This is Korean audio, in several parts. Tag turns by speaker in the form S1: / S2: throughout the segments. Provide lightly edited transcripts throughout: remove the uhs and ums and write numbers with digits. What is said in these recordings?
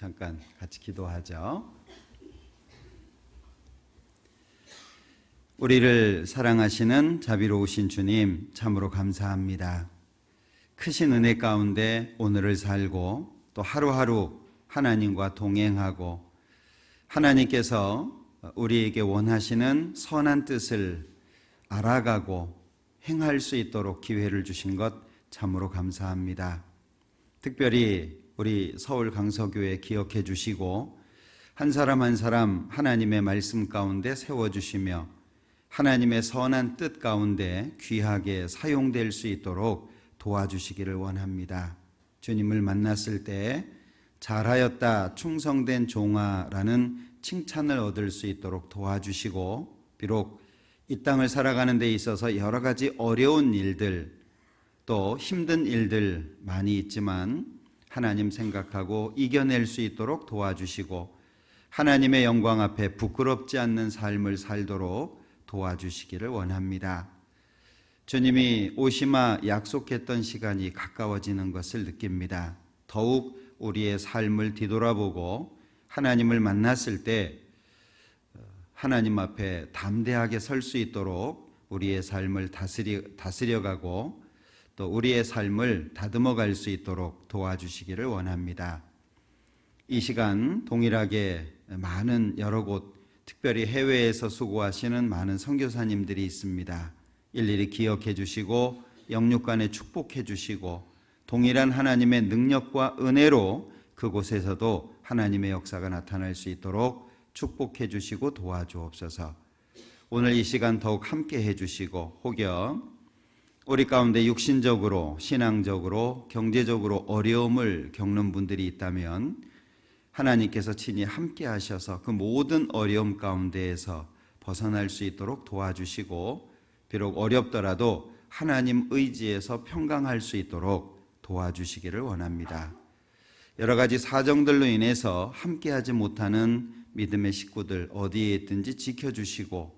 S1: 잠깐 같이 기도하죠. 우리를 사랑하시는 자비로우신 주님, 참으로 감사합니다. 크신 은혜 가운데 오늘을 살고 또 하루하루 하나님과 동행하고 하나님께서 우리에게 원하시는 선한 뜻을 알아가고 행할 수 있도록 기회를 주신 것 참으로 감사합니다. 특별히 우리 서울 강서교회 기억해 주시고 한 사람 한 사람 하나님의 말씀 가운데 세워주시며 하나님의 선한 뜻 가운데 귀하게 사용될 수 있도록 도와주시기를 원합니다. 주님을 만났을 때 잘하였다 충성된 종아라는 칭찬을 얻을 수 있도록 도와주시고, 비록 이 땅을 살아가는 데 있어서 여러 가지 어려운 일들 또 힘든 일들 많이 있지만 하나님 생각하고 이겨낼 수 있도록 도와주시고 하나님의 영광 앞에 부끄럽지 않는 삶을 살도록 도와주시기를 원합니다. 주님이 오시마 약속했던 시간이 가까워지는 것을 느낍니다. 더욱 우리의 삶을 뒤돌아보고 하나님을 만났을 때 하나님 앞에 담대하게 설 수 있도록 우리의 삶을 다스려가고 또 우리의 삶을 다듬어갈 수 있도록 도와주시기를 원합니다. 이 시간 동일하게 많은 여러 곳, 특별히 해외에서 수고하시는 많은 선교사님들이 있습니다. 일일이 기억해 주시고 영육간에 축복해 주시고 동일한 하나님의 능력과 은혜로 그곳에서도 하나님의 역사가 나타날 수 있도록 축복해 주시고 도와주옵소서. 오늘 이 시간 더욱 함께 해 주시고 혹여 우리 가운데 육신적으로, 신앙적으로, 경제적으로 어려움을 겪는 분들이 있다면 하나님께서 친히 함께 하셔서 그 모든 어려움 가운데에서 벗어날 수 있도록 도와주시고 비록 어렵더라도 하나님 의지에서 평강할 수 있도록 도와주시기를 원합니다. 여러 가지 사정들로 인해서 함께하지 못하는 믿음의 식구들 어디에 있든지 지켜주시고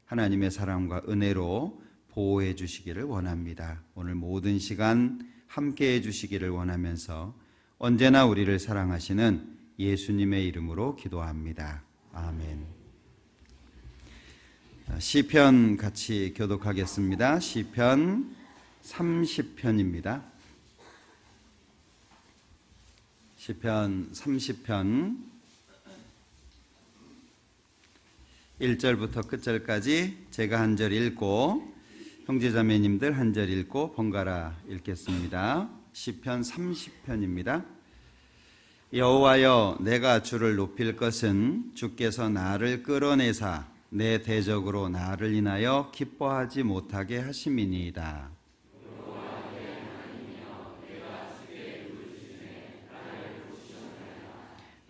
S1: 하나님의 사랑과 은혜로 보호해 주시기를 원합니다. 오늘 모든 시간 함께해 주시기를 원하면서 언제나 우리를 사랑하시는 예수님의 이름으로 기도합니다. 아멘. 시편 같이 교독하겠습니다. 시편 30편입니다. 시편 30편 1절부터 끝절까지 제가 한 절 읽고 형제자매님들 한 절 읽고 번갈아 읽겠습니다. 시편 30편입니다. 여호와여, 내가 주를 높일 것은 주께서 나를 끌어내사 내 대적으로 나를 인하여 기뻐하지 못하게 하심이니이다.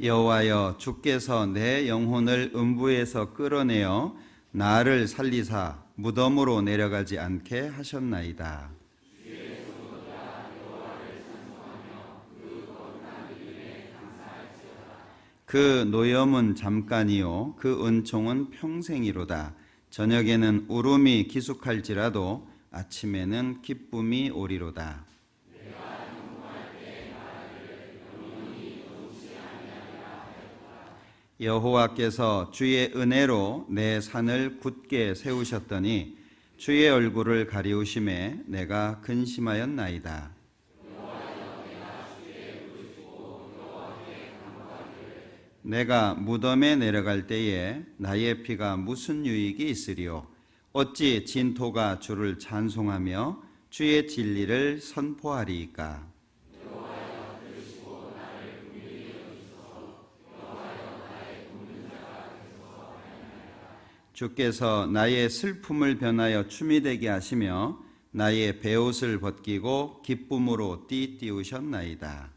S1: 여호와여, 주께서 내 영혼을 음부에서 끌어내어 나를 살리사 무덤으로 내려가지 않게 하셨나이다. 그 노염은 잠깐이요 그 은총은 평생이로다. 저녁에는 울음이 기숙할지라도 아침에는 기쁨이 오리로다. 여호와께서 주의 은혜로 내 산을 굳게 세우셨더니 주의 얼굴을 가리우심에 내가 근심하였나이다. 내가 무덤에 내려갈 때에 나의 피가 무슨 유익이 있으리요? 어찌 진토가 주를 찬송하며 주의 진리를 선포하리이까? 주께서 나의 슬픔을 변하여 춤이 되게 하시며 나의 베옷을 벗기고 기쁨으로 띠띠우셨나이다.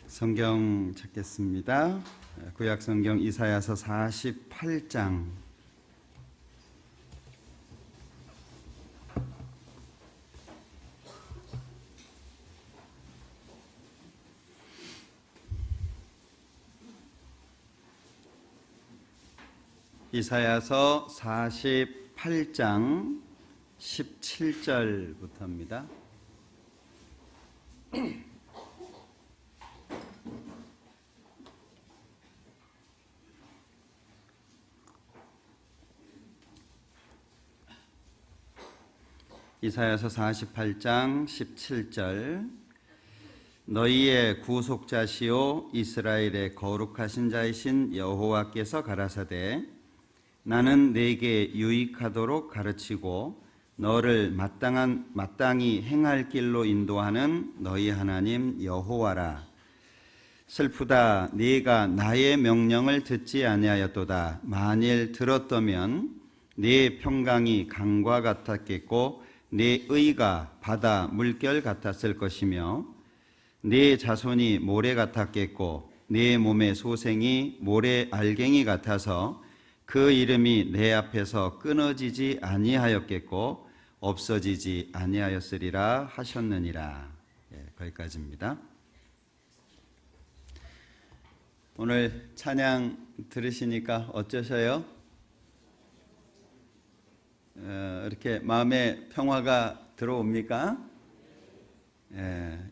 S1: 성경 찾겠습니다. 구약 성경 이사야서 48장 이사야서 48장 17절부터입니다. 이사야서 48장 17절. 너희의 구속자시요 이스라엘의 거룩하신 자이신 여호와께서 가라사대 나는 네게 유익하도록 가르치고 너를 마땅히 행할 길로 인도하는 너희 하나님 여호와라. 슬프다 네가 나의 명령을 듣지 아니하였도다. 만일 들었더면 네 평강이 강과 같았겠고 네 의가 바다 물결 같았을 것이며 네 자손이 모래 같았겠고 네 몸의 소생이 모래 알갱이 같아서 그 이름이 내 앞에서 끊어지지 아니하였겠고 없어지지 아니하였으리라 하셨느니라. 거기까지입니다. 오늘 찬양 들으시니까 어쩌셔요? 이렇게 마음에 평화가 들어옵니까?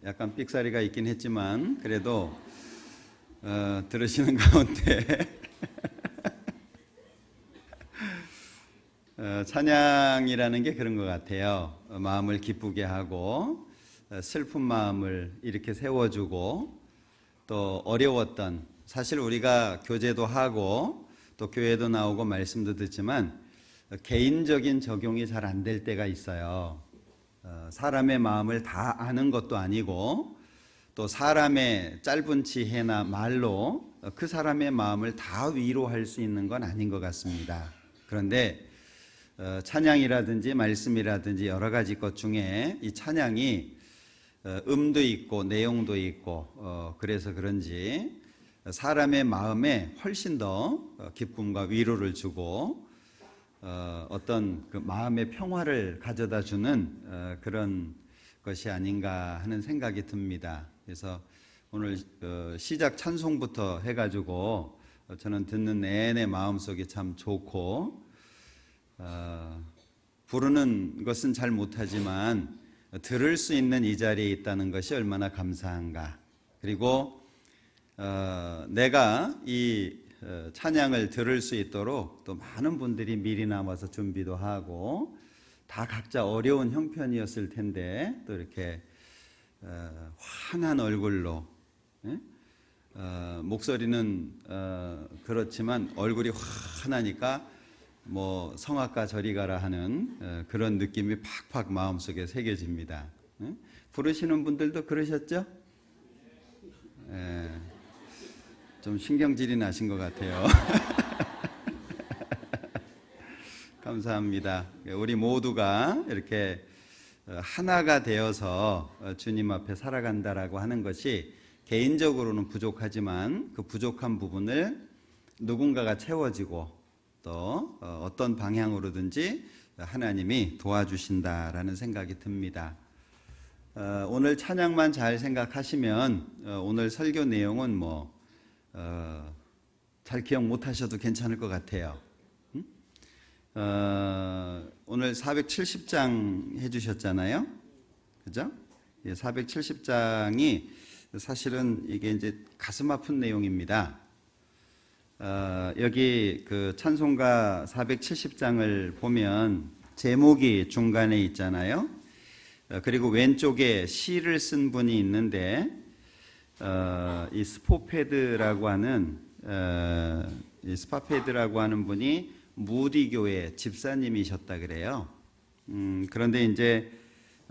S1: 약간 삑사리가 있긴 했지만 그래도 들으시는 가운데 찬양이라는 게 그런 것 같아요. 마음을 기쁘게 하고 슬픈 마음을 이렇게 세워주고 또 어려웠던, 사실 우리가 교제도 하고 또 교회도 나오고 말씀도 듣지만 개인적인 적용이 잘 안 될 때가 있어요. 사람의 마음을 다 아는 것도 아니고 또 사람의 짧은 지혜나 말로 그 사람의 마음을 다 위로할 수 있는 건 아닌 것 같습니다. 그런데 찬양이라든지 말씀이라든지 여러 가지 것 중에 이 찬양이 음도 있고 내용도 있고 그래서 그런지 사람의 마음에 훨씬 더 기쁨과 위로를 주고 어떤 그 마음의 평화를 가져다 주는 그런 것이 아닌가 하는 생각이 듭니다. 그래서 오늘 시작 찬송부터 해가지고 저는 듣는 내내 마음속이 참 좋고 부르는 것은 잘 못하지만 들을 수 있는 이 자리에 있다는 것이 얼마나 감사한가. 그리고 내가 이 찬양을 들을 수 있도록 또 많은 분들이 미리 나와서 준비도 하고 다 각자 어려운 형편이었을 텐데 또 이렇게 환한 얼굴로 목소리는 그렇지만 얼굴이 환하니까 뭐 성악가 저리 가라 하는 그런 느낌이 팍팍 마음속에 새겨집니다. 부르시는 분들도 그러셨죠? 좀 신경질이 나신 것 같아요. 감사합니다. 우리 모두가 이렇게 하나가 되어서 주님 앞에 살아간다라고 하는 것이 개인적으로는 부족하지만 그 부족한 부분을 누군가가 채워지고 또 어떤 방향으로든지 하나님이 도와주신다라는 생각이 듭니다. 오늘 찬양만 잘 생각하시면 오늘 설교 내용은 잘 기억 못하셔도 괜찮을 것 같아요. 오늘 470장 해주셨잖아요, 그죠? 470장이 사실은 이게 이제 가슴 아픈 내용입니다. 여기 그 찬송가 470장을 보면 제목이 중간에 있잖아요. 그리고 왼쪽에 시를 쓴 분이 있는데 이 스파페드라고 하는 분이 무디 교회 집사님이셨다 그래요. 그런데 이제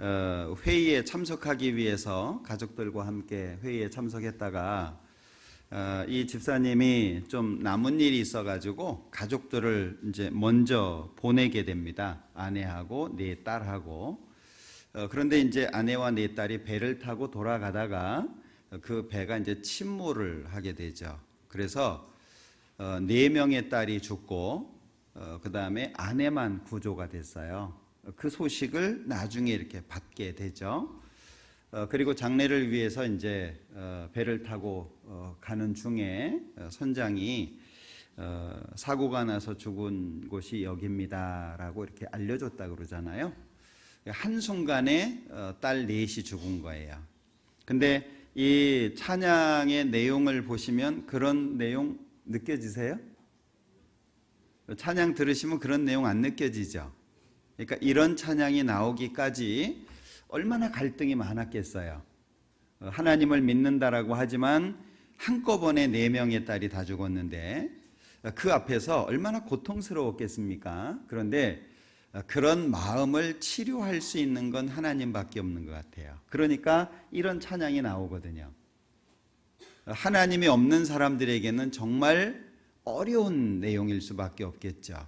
S1: 회의에 참석하기 위해서 가족들과 함께 회의에 참석했다가 이 집사님이 좀 남은 일이 있어가지고 가족들을 이제 먼저 보내게 됩니다. 아내하고 네 딸하고. 그런데 이제 아내와 네 딸이 배를 타고 돌아가다가 그 배가 이제 침몰을 하게 되죠. 그래서 4명의 딸이 죽고 그 다음에 아내만 구조가 됐어요. 그 소식을 나중에 이렇게 받게 되죠. 그리고 장례를 위해서 이제 배를 타고 가는 중에 선장이 사고가 나서 죽은 곳이 여기입니다라고 이렇게 알려줬다 그러잖아요. 한순간에 딸 넷이 죽은 거예요. 근데 이 찬양의 내용을 보시면 그런 내용 느껴지세요? 찬양 들으시면 그런 내용 안 느껴지죠? 그러니까 이런 찬양이 나오기까지 얼마나 갈등이 많았겠어요. 하나님을 믿는다라고 하지만 한꺼번에 4명의 딸이 다 죽었는데 그 앞에서 얼마나 고통스러웠겠습니까? 그런데 그런 마음을 치료할 수 있는 건 하나님밖에 없는 것 같아요. 그러니까 이런 찬양이 나오거든요. 하나님이 없는 사람들에게는 정말 어려운 내용일 수밖에 없겠죠.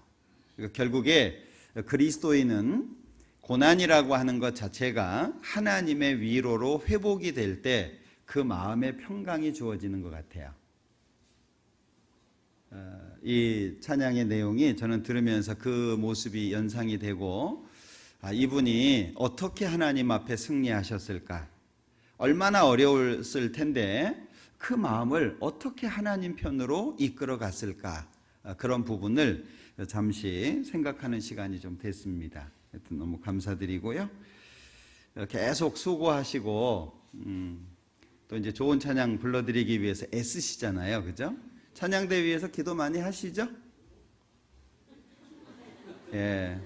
S1: 그러니까 결국에 그리스도인은 고난이라고 하는 것 자체가 하나님의 위로로 회복이 될 때 그 마음의 평강이 주어지는 것 같아요. 이 찬양의 내용이 저는 들으면서 그 모습이 연상이 되고 이분이 어떻게 하나님 앞에 승리하셨을까? 얼마나 어려웠을 텐데 그 마음을 어떻게 하나님 편으로 이끌어 갔을까? 그런 부분을 잠시 생각하는 시간이 좀 됐습니다. 하여튼 너무 감사드리고요. 계속 수고하시고 또 이제 좋은 찬양 불러드리기 위해서 애쓰시잖아요. 그죠? 찬양대 위해서 기도 많이 하시죠? 예.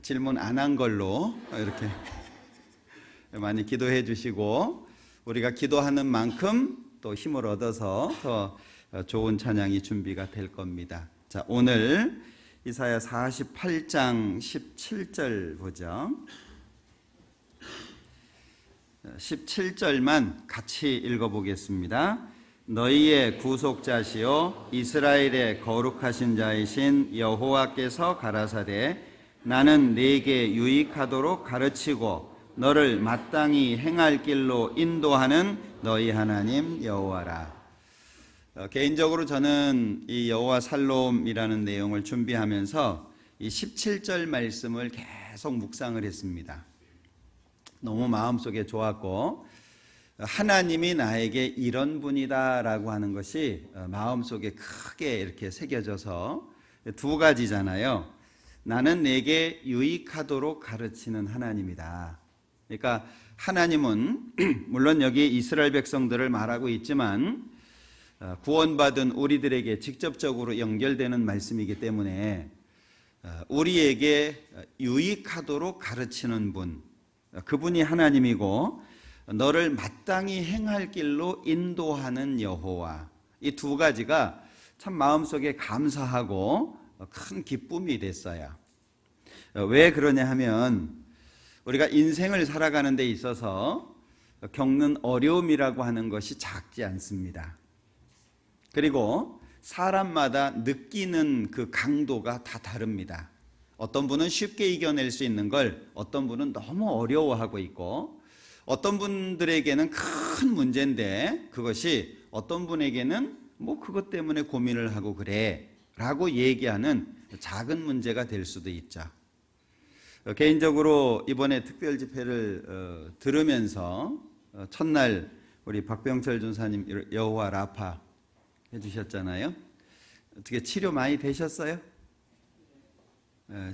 S1: 질문 안 한 걸로 이렇게 많이 기도해 주시고 우리가 기도하는 만큼 또 힘을 얻어서 더 좋은 찬양이 준비가 될 겁니다. 자, 오늘 이사야 48장 17절 보죠. 17절만 같이 읽어보겠습니다. 너희의 구속자시요 이스라엘의 거룩하신 자이신 여호와께서 가라사대 나는 네게 유익하도록 가르치고 너를 마땅히 행할 길로 인도하는 너희 하나님 여호와라. 개인적으로 저는 이 여호와 살롬이라는 내용을 준비하면서 이 17절 말씀을 계속 묵상을 했습니다. 너무 마음속에 좋았고 하나님이 나에게 이런 분이다라고 하는 것이 마음속에 크게 이렇게 새겨져서 두 가지잖아요. 나는 내게 유익하도록 가르치는 하나님이다. 그러니까 하나님은 물론 여기 이스라엘 백성들을 말하고 있지만 구원받은 우리들에게 직접적으로 연결되는 말씀이기 때문에 우리에게 유익하도록 가르치는 분, 그분이 하나님이고 너를 마땅히 행할 길로 인도하는 여호와, 이 두 가지가 참 마음속에 감사하고 큰 기쁨이 됐어요. 왜 그러냐 하면 우리가 인생을 살아가는 데 있어서 겪는 어려움이라고 하는 것이 작지 않습니다. 그리고 사람마다 느끼는 그 강도가 다 다릅니다. 어떤 분은 쉽게 이겨낼 수 있는 걸 어떤 분은 너무 어려워하고 있고 어떤 분들에게는 큰 문제인데 그것이 어떤 분에게는 뭐 그것 때문에 고민을 하고 그래 라고 얘기하는 작은 문제가 될 수도 있죠. 개인적으로 이번에 특별 집회를 들으면서 첫날 우리 박병철 전사님 여호와 라파 해주셨잖아요. 어떻게 치료 많이 되셨어요?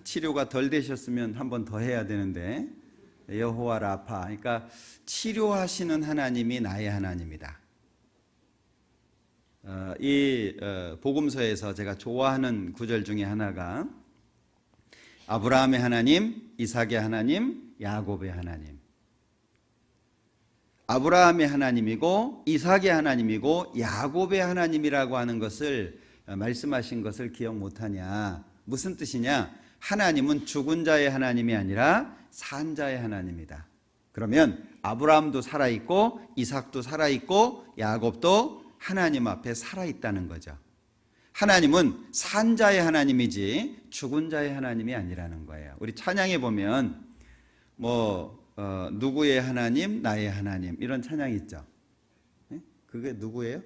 S1: 치료가 덜 되셨으면 한 번 더 해야 되는데 여호와 라파, 그러니까 치료하시는 하나님이 나의 하나님이다. 이 복음서에서 제가 좋아하는 구절 중에 하나가 아브라함의 하나님, 이삭의 하나님, 야곱의 하나님. 아브라함의 하나님이고 이삭의 하나님이고 야곱의 하나님이라고 하는 것을 말씀하신 것을 기억 못하냐? 무슨 뜻이냐? 하나님은 죽은 자의 하나님이 아니라 산 자의 하나님이다. 그러면 아브라함도 살아있고 이삭도 살아있고 야곱도 하나님 앞에 살아있다는 거죠. 하나님은 산 자의 하나님이지 죽은 자의 하나님이 아니라는 거예요. 우리 찬양에 보면 누구의 하나님, 나의 하나님 이런 찬양이 있죠. 그게 누구예요?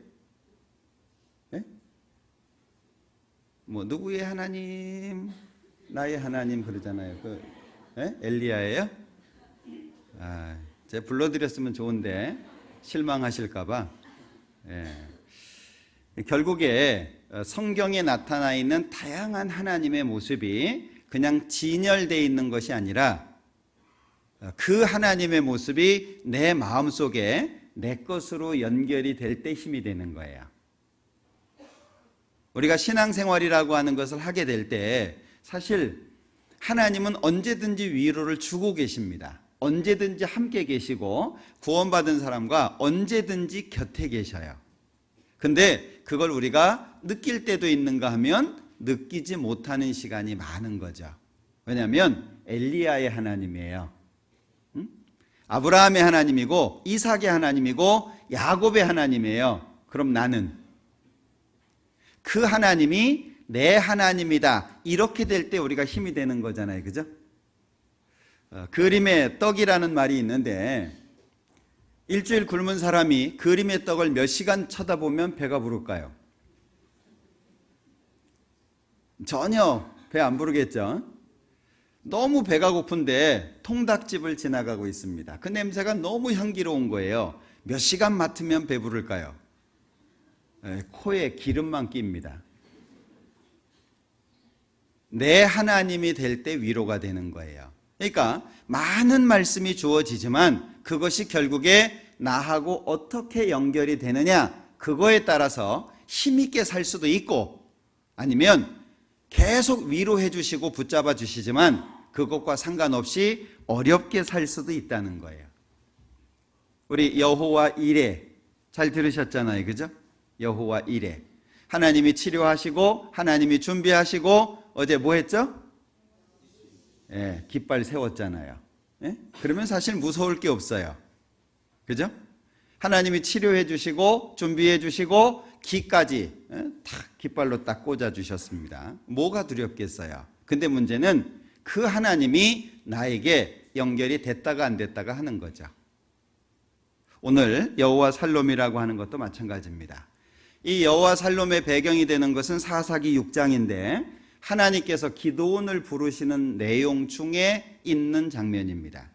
S1: 누구의 하나님, 나의 하나님 그러잖아요. 엘리야예요? 제가 불러드렸으면 좋은데 실망하실까봐. 결국에 성경에 나타나 있는 다양한 하나님의 모습이 그냥 진열되어 있는 것이 아니라 그 하나님의 모습이 내 마음속에 내 것으로 연결이 될 때 힘이 되는 거예요. 우리가 신앙생활이라고 하는 것을 하게 될 때 사실 하나님은 언제든지 위로를 주고 계십니다. 언제든지 함께 계시고 구원받은 사람과 언제든지 곁에 계셔요. 근데 그걸 우리가 느낄 때도 있는가 하면 느끼지 못하는 시간이 많은 거죠. 왜냐하면 엘리야의 하나님이에요. 아브라함의 하나님이고 이삭의 하나님이고 야곱의 하나님이에요. 그럼 나는 그 하나님이 내 하나님이다. 이렇게 될 때 우리가 힘이 되는 거잖아요. 그죠? 그림의 떡이라는 말이 있는데 일주일 굶은 사람이 그림의 떡을 몇 시간 쳐다보면 배가 부를까요? 전혀 배 안 부르겠죠? 너무 배가 고픈데 통닭집을 지나가고 있습니다. 그 냄새가 너무 향기로운 거예요. 몇 시간 맡으면 배부를까요? 코에 기름만 낍니다. 내 하나님이 될 때 위로가 되는 거예요. 그러니까 많은 말씀이 주어지지만 그것이 결국에 나하고 어떻게 연결이 되느냐, 그거에 따라서 힘있게 살 수도 있고 아니면 계속 위로해 주시고 붙잡아 주시지만 그것과 상관없이 어렵게 살 수도 있다는 거예요. 우리 여호와 이레 잘 들으셨잖아요. 그죠? 여호와 이레. 하나님이 치료하시고 하나님이 준비하시고 어제 뭐 했죠? 깃발 세웠잖아요. 그러면 사실 무서울 게 없어요. 그죠? 하나님이 치료해 주시고 준비해 주시고 기까지 탁 깃발로 딱 꽂아 주셨습니다. 뭐가 두렵겠어요? 근데 문제는 그 하나님이 나에게 연결이 됐다가 안 됐다가 하는 거죠. 오늘 여호와 살롬이라고 하는 것도 마찬가지입니다. 이 여호와 살롬의 배경이 되는 것은 사사기 6장인데 하나님께서 기드온을 부르시는 내용 중에 있는 장면입니다.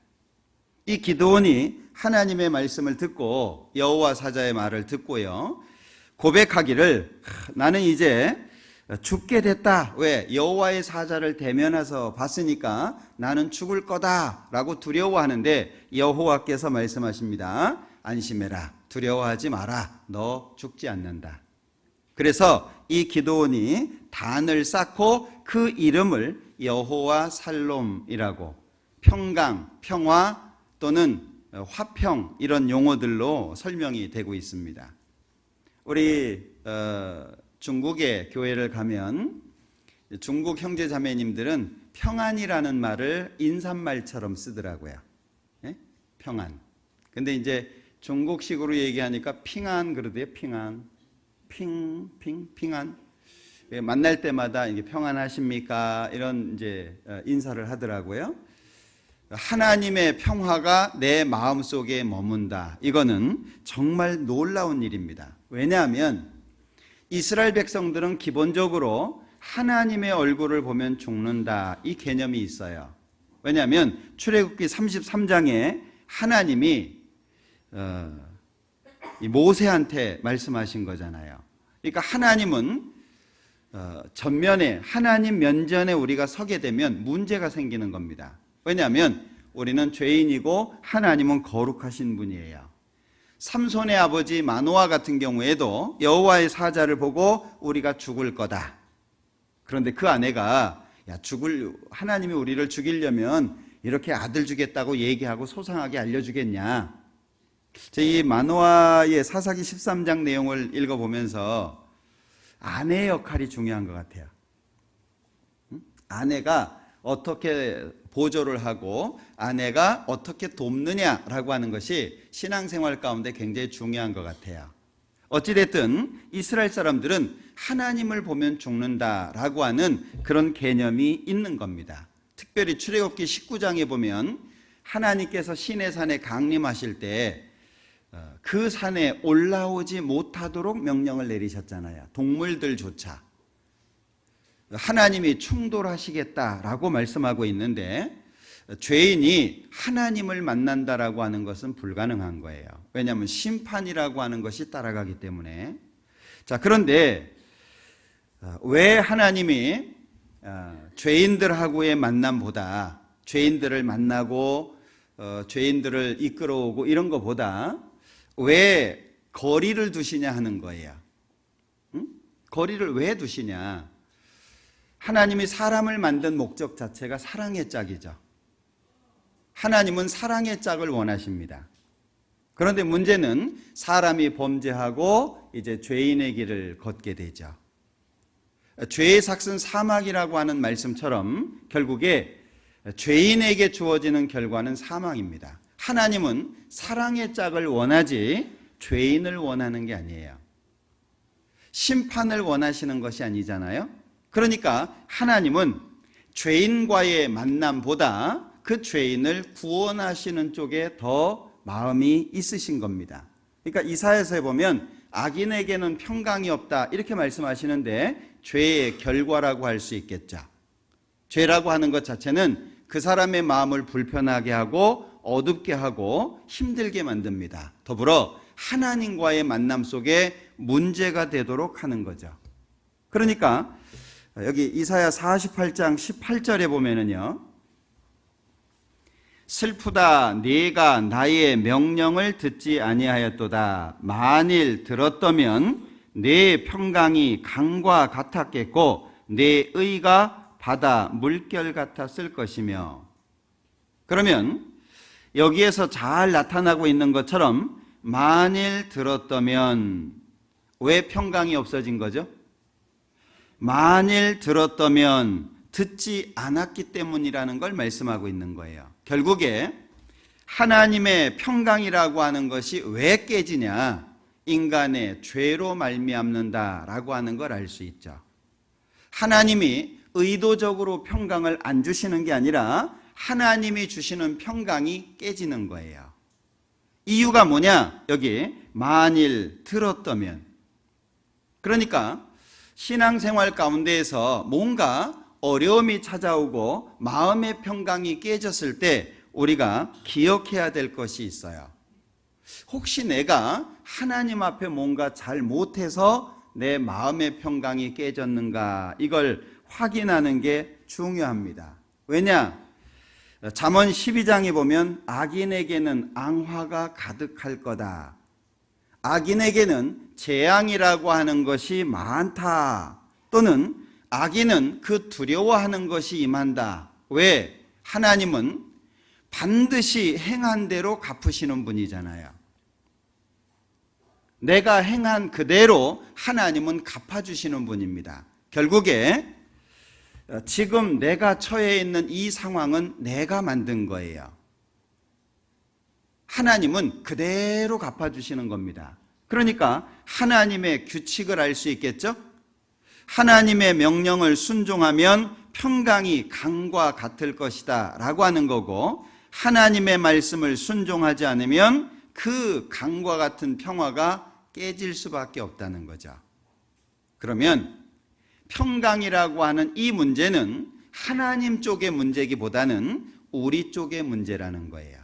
S1: 이 기드온이 하나님의 말씀을 듣고 여호와 사자의 말을 듣고요, 고백하기를 나는 이제 죽게 됐다. 왜? 여호와의 사자를 대면해서 봤으니까 나는 죽을 거다 라고 두려워하는데 여호와께서 말씀하십니다. 안심해라. 두려워하지 마라. 너 죽지 않는다. 그래서 이 기드온이 단을 쌓고 그 이름을 여호와 살롬이라고, 평강, 평화 또는 화평 이런 용어들로 설명이 되고 있습니다. 우리 중국의 교회를 가면 중국 형제 자매님들은 평안이라는 말을 인사말처럼 쓰더라고요. 평안. 근데 이제 중국식으로 얘기하니까 핑안 그러대요. 핑안. 핑안. 만날 때마다 이게 평안하십니까? 이런 이제 인사를 하더라고요. 하나님의 평화가 내 마음 속에 머문다. 이거는 정말 놀라운 일입니다. 왜냐하면 이스라엘 백성들은 기본적으로 하나님의 얼굴을 보면 죽는다. 이 개념이 있어요. 왜냐하면 출애굽기 33장에 하나님이 모세한테 말씀하신 거잖아요. 그러니까 하나님은 전면에, 하나님 면전에 우리가 서게 되면 문제가 생기는 겁니다. 왜냐하면 우리는 죄인이고 하나님은 거룩하신 분이에요. 삼손의 아버지 마노아 같은 경우에도 여호와의 사자를 보고 우리가 죽을 거다. 그런데 그 아내가 하나님이 우리를 죽이려면 이렇게 아들 주겠다고 얘기하고 소상하게 알려주겠냐. 이 마노아의 사사기 13장 내용을 읽어보면서 아내의 역할이 중요한 것 같아요. 아내가 어떻게 보조를 하고 아내가 어떻게 돕느냐라고 하는 것이 신앙생활 가운데 굉장히 중요한 것 같아요. 어찌됐든 이스라엘 사람들은 하나님을 보면 죽는다라고 하는 그런 개념이 있는 겁니다. 특별히 출애굽기 19장에 보면 하나님께서 시내산에 강림하실 때 그 산에 올라오지 못하도록 명령을 내리셨잖아요. 동물들조차. 하나님이 충돌하시겠다라고 말씀하고 있는데 죄인이 하나님을 만난다라고 하는 것은 불가능한 거예요. 왜냐하면 심판이라고 하는 것이 따라가기 때문에. 자, 그런데 왜 하나님이 죄인들하고의 만남보다 죄인들을 만나고 죄인들을 이끌어오고 이런 것보다 왜 거리를 두시냐 하는 거예요. 응? 거리를 왜 두시냐? 하나님이 사람을 만든 목적 자체가 사랑의 짝이죠. 하나님은 사랑의 짝을 원하십니다. 그런데 문제는 사람이 범죄하고 이제 죄인의 길을 걷게 되죠. 죄의 삭은 사망이라고 하는 말씀처럼 결국에 죄인에게 주어지는 결과는 사망입니다. 하나님은 사랑의 짝을 원하지 죄인을 원하는 게 아니에요. 심판을 원하시는 것이 아니잖아요. 그러니까 하나님은 죄인과의 만남보다 그 죄인을 구원하시는 쪽에 더 마음이 있으신 겁니다. 그러니까 이사야서에 보면 악인에게는 평강이 없다 이렇게 말씀하시는데 죄의 결과라고 할 수 있겠죠. 죄라고 하는 것 자체는 그 사람의 마음을 불편하게 하고 어둡게 하고 힘들게 만듭니다. 더불어 하나님과의 만남 속에 문제가 되도록 하는 거죠. 그러니까 여기 이사야 48장 18절에 보면은요, 슬프다 네가 나의 명령을 듣지 아니하였도다. 만일 들었다면 내 평강이 강과 같았겠고 내 의가 바다 물결 같았을 것이며. 그러면 여기에서 잘 나타나고 있는 것처럼 만일 들었다면 왜 평강이 없어진 거죠? 만일 들었다면 듣지 않았기 때문이라는 걸 말씀하고 있는 거예요. 결국에 하나님의 평강이라고 하는 것이 왜 깨지냐? 인간의 죄로 말미암는다라고 하는 걸 알 수 있죠. 하나님이 의도적으로 평강을 안 주시는 게 아니라 하나님이 주시는 평강이 깨지는 거예요. 이유가 뭐냐? 여기 만일 들었다면. 그러니까 신앙생활 가운데에서 뭔가 어려움이 찾아오고 마음의 평강이 깨졌을 때 우리가 기억해야 될 것이 있어요. 혹시 내가 하나님 앞에 뭔가 잘못해서 내 마음의 평강이 깨졌는가, 이걸 확인하는 게 중요합니다. 왜냐? 잠언 12장에 보면 악인에게는 앙화가 가득할 거다. 악인에게는 재앙이라고 하는 것이 많다. 또는 악인은 그 두려워하는 것이 임한다. 왜? 하나님은 반드시 행한 대로 갚으시는 분이잖아요. 내가 행한 그대로 하나님은 갚아주시는 분입니다. 결국에 지금 내가 처해 있는 이 상황은 내가 만든 거예요. 하나님은 그대로 갚아주시는 겁니다. 그러니까 하나님의 규칙을 알 수 있겠죠? 하나님의 명령을 순종하면 평강이 강과 같을 것이다 라고 하는 거고, 하나님의 말씀을 순종하지 않으면 그 강과 같은 평화가 깨질 수밖에 없다는 거죠. 그러면 평강이라고 하는 이 문제는 하나님 쪽의 문제기보다는 우리 쪽의 문제라는 거예요.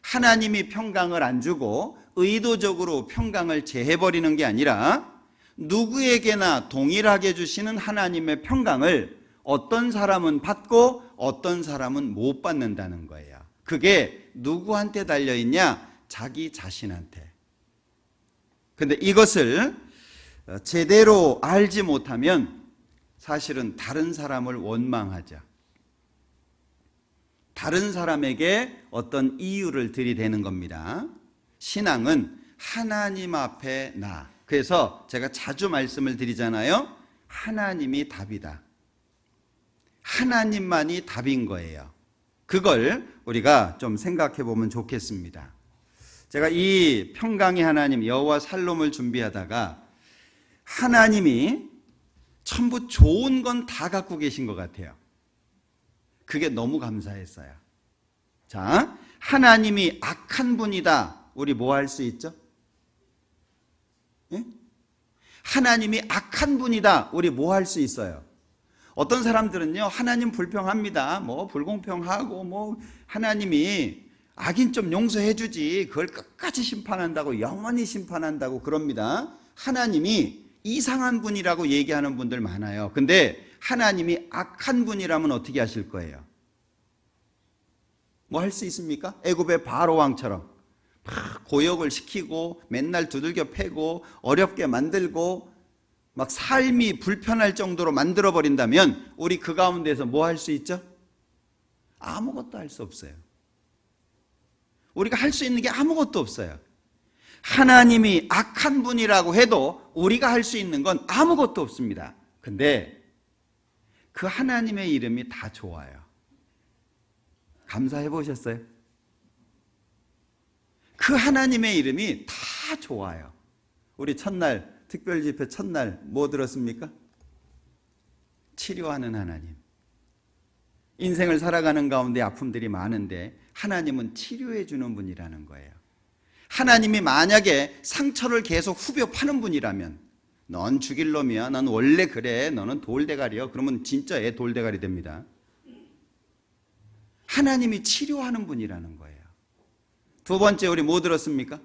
S1: 하나님이 평강을 안 주고 의도적으로 평강을 제해버리는 게 아니라 누구에게나 동일하게 주시는 하나님의 평강을 어떤 사람은 받고 어떤 사람은 못 받는다는 거예요. 그게 누구한테 달려있냐? 자기 자신한테. 근데 이것을 제대로 알지 못하면 사실은 다른 사람을 원망하죠. 다른 사람에게 어떤 이유를 들이대는 겁니다. 신앙은 하나님 앞에 나. 그래서 제가 자주 말씀을 드리잖아요. 하나님이 답이다. 하나님만이 답인 거예요. 그걸 우리가 좀 생각해 보면 좋겠습니다. 제가 이 평강의 하나님 여호와 살롬을 준비하다가 하나님이 전부 좋은 건 다 갖고 계신 것 같아요. 그게 너무 감사했어요. 자, 하나님이 악한 분이다. 우리 뭐 할 수 있죠? 예? 하나님이 악한 분이다. 우리 뭐 할 수 있어요? 어떤 사람들은요, 하나님 불평합니다. 뭐 불공평하고 뭐 하나님이 악인 좀 용서해 주지 그걸 끝까지 심판한다고, 영원히 심판한다고 그럽니다. 하나님이 이상한 분이라고 얘기하는 분들 많아요. 근데 하나님이 악한 분이라면 어떻게 하실 거예요? 뭐 할 수 있습니까? 애굽의 바로 왕처럼 막 고역을 시키고 맨날 두들겨 패고 어렵게 만들고 막 삶이 불편할 정도로 만들어 버린다면 우리 그 가운데서 뭐 할 수 있죠? 아무것도 할 수 없어요. 우리가 할 수 있는 게 아무것도 없어요. 하나님이 악한 분이라고 해도 우리가 할 수 있는 건 아무것도 없습니다. 근데 그 하나님의 이름이 다 좋아요. 감사해 보셨어요? 그 하나님의 이름이 다 좋아요. 우리 첫날 특별 집회 첫날 뭐 들었습니까? 치료하는 하나님. 인생을 살아가는 가운데 아픔들이 많은데 하나님은 치료해 주는 분이라는 거예요. 하나님이 만약에 상처를 계속 후벼 파는 분이라면 넌 죽일 놈이야, 넌 원래 그래, 너는 돌대가리야, 그러면 진짜 애 돌대가리 됩니다. 하나님이 치료하는 분이라는 거예요. 두 번째, 우리 뭐 들었습니까?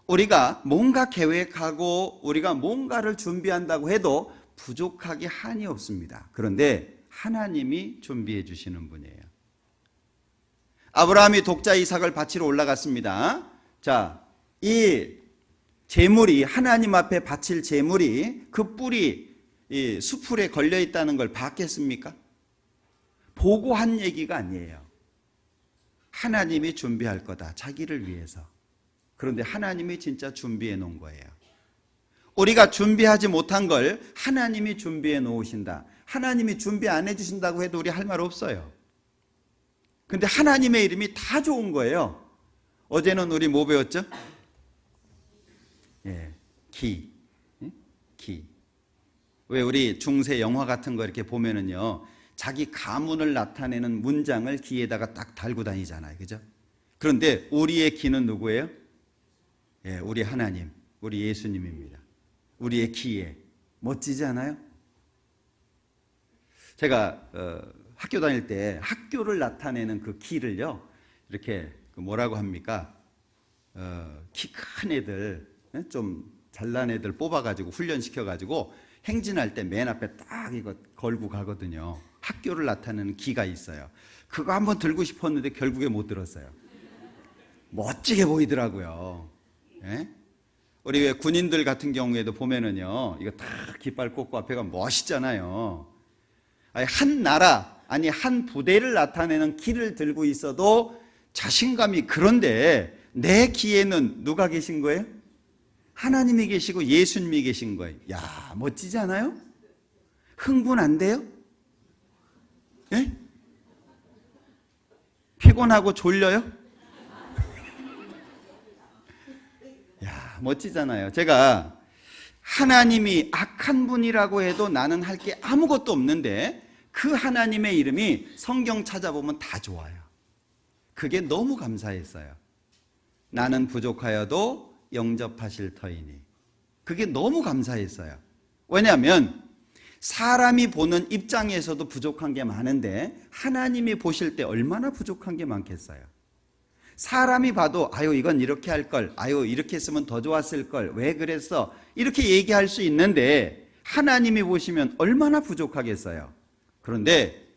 S1: 우리가 뭔가 계획하고 우리가 뭔가를 준비한다고 해도 부족하기 한이 없습니다. 그런데 하나님이 준비해 주시는 분이에요. 아브라함이 독자 이삭을 바치러 올라갔습니다. 자, 이 제물이, 하나님 앞에 바칠 제물이 그 뿔이 이 수풀에 걸려 있다는 걸 봤겠습니까? 보고 한 얘기가 아니에요. 하나님이 준비할 거다, 자기를 위해서. 그런데 하나님이 진짜 준비해 놓은 거예요. 우리가 준비하지 못한 걸 하나님이 준비해 놓으신다. 하나님이 준비 안 해주신다고 해도 우리 할 말 없어요. 근데 하나님의 이름이 다 좋은 거예요. 어제는 우리 뭐 배웠죠? 기. 기. 왜 우리 중세 영화 같은 거 이렇게 보면은요, 자기 가문을 나타내는 문장을 기에다가 딱 달고 다니잖아요. 그죠? 그런데 우리의 기는 누구예요? 우리 하나님, 우리 예수님입니다. 우리의 기에. 멋지지 않아요? 제가 학교 다닐 때 학교를 나타내는 그 기를요, 이렇게 뭐라고 합니까? 키 큰 애들, 좀 잘난 애들 뽑아가지고 훈련시켜가지고 행진할 때 맨 앞에 딱 이거 걸고 가거든요. 학교를 나타내는 기가 있어요. 그거 한번 들고 싶었는데 결국에 못 들었어요. 멋지게 보이더라고요. 예? 우리 왜 군인들 같은 경우에도 보면은요, 이거 딱 깃발 꽂고 앞에 가면 멋있잖아요. 아니, 한 나라, 아니 한 부대를 나타내는 기를 들고 있어도 자신감이, 그런데 내 기에는 누가 계신 거예요? 하나님이 계시고 예수님이 계신 거예요. 야, 멋지지 않아요? 흥분 안 돼요? 예? 피곤하고 졸려요? 야, 멋지잖아요. 제가 하나님이 악한 분이라고 해도 나는 할 게 아무것도 없는데 그 하나님의 이름이 성경 찾아보면 다 좋아요. 그게 너무 감사했어요. 나는 부족하여도 영접하실 터이니. 그게 너무 감사했어요. 왜냐하면 사람이 보는 입장에서도 부족한 게 많은데 하나님이 보실 때 얼마나 부족한 게 많겠어요. 사람이 봐도 아유 이건 이렇게 할 걸, 아유 이렇게 했으면 더 좋았을 걸, 왜 그랬어, 이렇게 얘기할 수 있는데 하나님이 보시면 얼마나 부족하겠어요. 그런데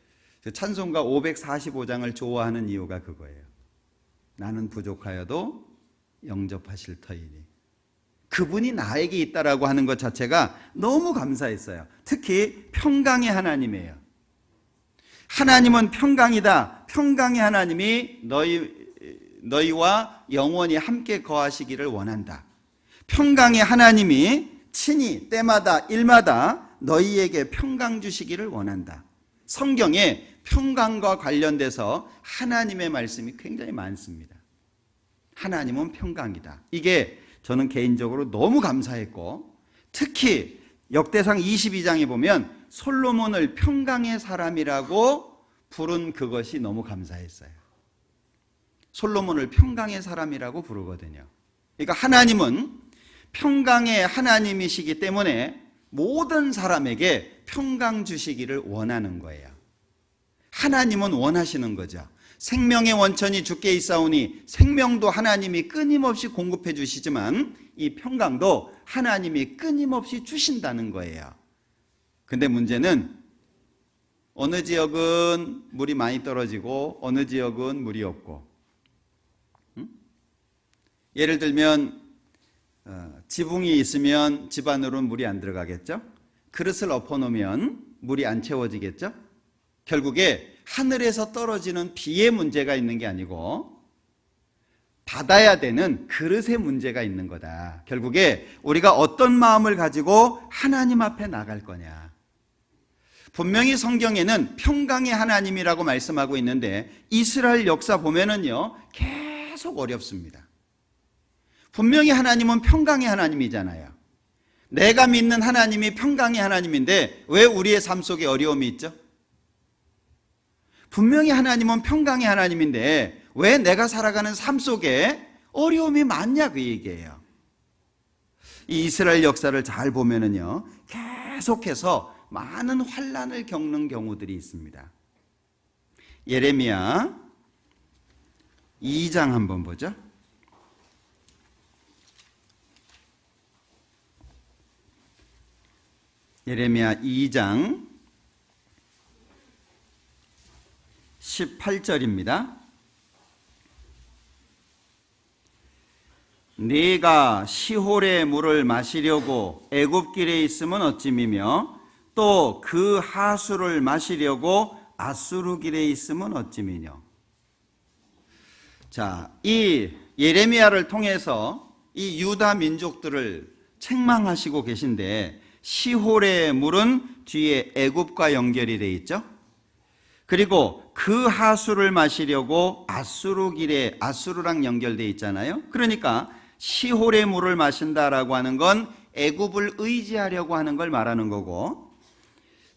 S1: 찬송가 545장을 좋아하는 이유가 그거예요. 나는 부족하여도 영접하실 터이니. 그분이 나에게 있다라고 하는 것 자체가 너무 감사했어요. 특히 평강의 하나님이에요. 하나님은 평강이다. 평강의 하나님이 너희와 영원히 함께 거하시기를 원한다. 평강의 하나님이 친히 때마다 일마다 너희에게 평강 주시기를 원한다. 성경에 평강과 관련돼서 하나님의 말씀이 굉장히 많습니다. 하나님은 평강이다. 이게 저는 개인적으로 너무 감사했고, 특히 역대상 22장에 보면 솔로몬을 평강의 사람이라고 부른 그것이 너무 감사했어요. 솔로몬을 평강의 사람이라고 부르거든요. 그러니까 하나님은 평강의 하나님이시기 때문에 모든 사람에게 평강 주시기를 원하는 거예요. 하나님은 원하시는 거죠. 생명의 원천이 주께 있사오니 생명도 하나님이 끊임없이 공급해 주시지만 이 평강도 하나님이 끊임없이 주신다는 거예요. 근데 문제는 어느 지역은 물이 많이 떨어지고 어느 지역은 물이 없고, 예를 들면 지붕이 있으면 집 안으로는 물이 안 들어가겠죠? 그릇을 엎어놓으면 물이 안 채워지겠죠? 결국에 하늘에서 떨어지는 비의 문제가 있는 게 아니고 받아야 되는 그릇의 문제가 있는 거다. 결국에 우리가 어떤 마음을 가지고 하나님 앞에 나갈 거냐. 분명히 성경에는 평강의 하나님이라고 말씀하고 있는데 이스라엘 역사 보면은요 계속 어렵습니다. 분명히 하나님은 평강의 하나님이잖아요. 내가 믿는 하나님이 평강의 하나님인데 왜 우리의 삶 속에 어려움이 있죠? 분명히 하나님은 평강의 하나님인데 왜 내가 살아가는 삶 속에 어려움이 많냐, 그 얘기예요. 이 이스라엘 역사를 잘 보면은요 계속해서 많은 환난을 겪는 경우들이 있습니다. 예레미야 2장 한번 보죠. 예레미야 2장 18절입니다. 네가 시홀의 물을 마시려고 애굽길에 있으면 어찌미며 또 그 하수를 마시려고 아수르 길에 있으면 어찌미뇨. 자, 이 예레미야를 통해서 이 유다 민족들을 책망하시고 계신데 시홀의 물은 뒤에 애굽과 연결이 돼 있죠. 그리고 그 하수를 마시려고 아수르 길에 아수르랑 연결돼 있잖아요. 그러니까 시홀의 물을 마신다라고 하는 건 애굽을 의지하려고 하는 걸 말하는 거고,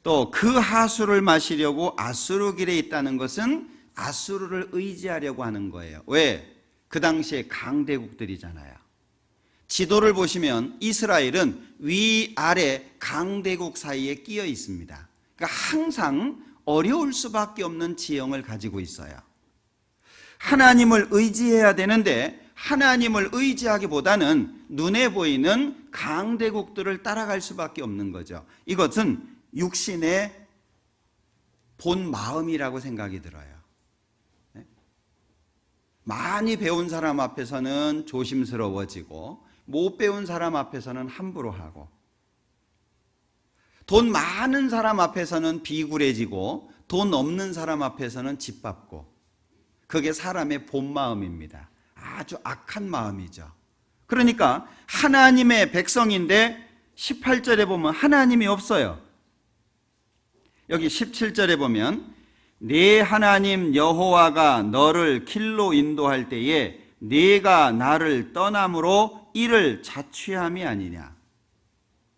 S1: 또 그 하수를 마시려고 아수르 길에 있다는 것은 아수르를 의지하려고 하는 거예요. 왜? 그 당시에 강대국들이잖아요. 지도를 보시면 이스라엘은 위아래 강대국 사이에 끼어 있습니다. 그러니까 항상 어려울 수밖에 없는 지형을 가지고 있어요. 하나님을 의지해야 되는데 하나님을 의지하기보다는 눈에 보이는 강대국들을 따라갈 수밖에 없는 거죠. 이것은 육신의 본 마음이라고 생각이 들어요. 많이 배운 사람 앞에서는 조심스러워지고 못 배운 사람 앞에서는 함부로 하고, 돈 많은 사람 앞에서는 비굴해지고 돈 없는 사람 앞에서는 짓밟고, 그게 사람의 본 마음입니다. 아주 악한 마음이죠. 그러니까 하나님의 백성인데 18절에 보면 하나님이 없어요. 여기 17절에 보면 네 하나님 여호와가 너를 길로 인도할 때에 네가 나를 떠남으로 이를 자취함이 아니냐.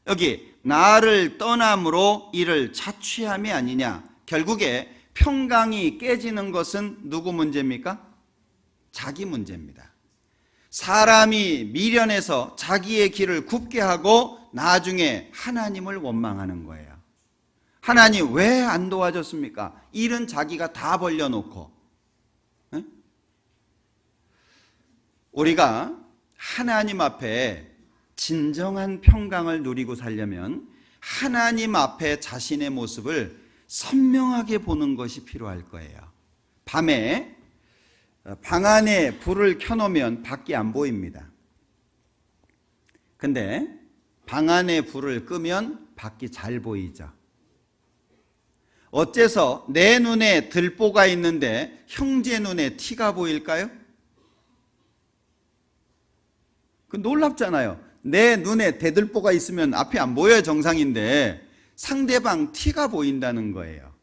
S1: 여기 나를 떠남으로 이를 자취함이 아니냐. 결국에 평강이 깨지는 것은 누구 문제입니까? 자기 문제입니다. 사람이 미련해서 자기의 길을 굽게 하고 나중에 하나님을 원망하는 거예요. 하나님 왜 안 도와줬습니까? 일은 자기가 다 벌려놓고. 우리가 하나님 앞에 진정한 평강을 누리고 살려면 하나님 앞에 자신의 모습을 선명하게 보는 것이 필요할 거예요. 밤에 방 안에 불을 켜놓으면 밖이 안 보입니다. 근데 방 안에 불을 끄면 밖이 잘 보이죠. 어째서 내 눈에 들보가 있는데 형제 눈에 티가 보일까요? 그 놀랍잖아요. 내 눈에 대들보가 있으면 앞이 안 보여야 정상인데 상대방 티가 보인다는 거예요.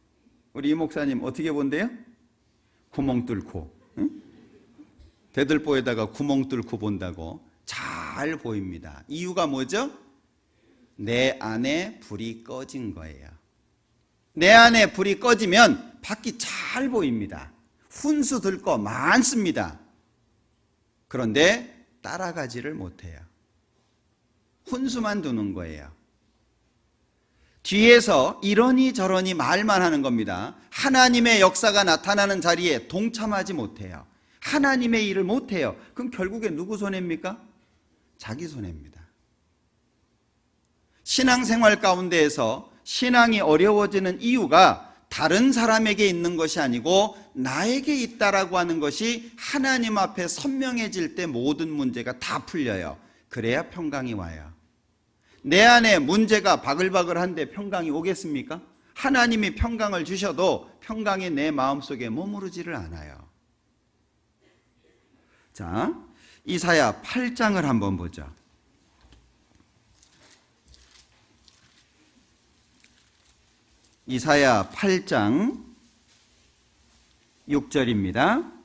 S1: 우리 이 목사님 어떻게 본대요? 구멍 뚫고, 응? 대들보에다가 구멍 뚫고 본다고. 잘 보입니다. 이유가 뭐죠? 내 안에 불이 꺼진 거예요. 내 안에 불이 꺼지면 밖이 잘 보입니다. 훈수 들 거 많습니다. 그런데 따라가지를 못해요. 훈수만 두는 거예요. 뒤에서 이러니 저러니 말만 하는 겁니다. 하나님의 역사가 나타나는 자리에 동참하지 못해요. 하나님의 일을 못해요. 그럼 결국에 누구 손해입니까? 자기 손해입니다. 신앙생활 가운데에서 신앙이 어려워지는 이유가 다른 사람에게 있는 것이 아니고 나에게 있다라고 하는 것이 하나님 앞에 선명해질 때 모든 문제가 다 풀려요. 그래야 평강이 와요. 내 안에 문제가 바글바글한데 평강이 오겠습니까? 하나님이 평강을 주셔도 평강이 내 마음속에 머무르지를 않아요. 자, 이사야 8장을 한번 보죠. 이사야 8장 6절입니다.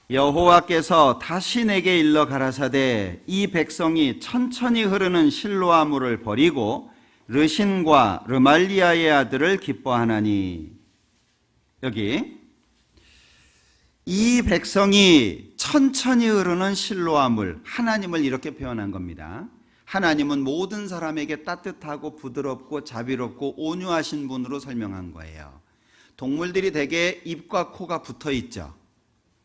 S1: 여호와께서 다시 내게 일러 가라사대 이 백성이 천천히 흐르는 실로아 물을 버리고 르신과 르말리아의 아들을 기뻐하나니. 여기 이 백성이 천천히 흐르는 실로아 물, 하나님을 이렇게 표현한 겁니다. 하나님은 모든 사람에게 따뜻하고 부드럽고 자비롭고 온유하신 분으로 설명한 거예요. 동물들이 대개 입과 코가 붙어 있죠.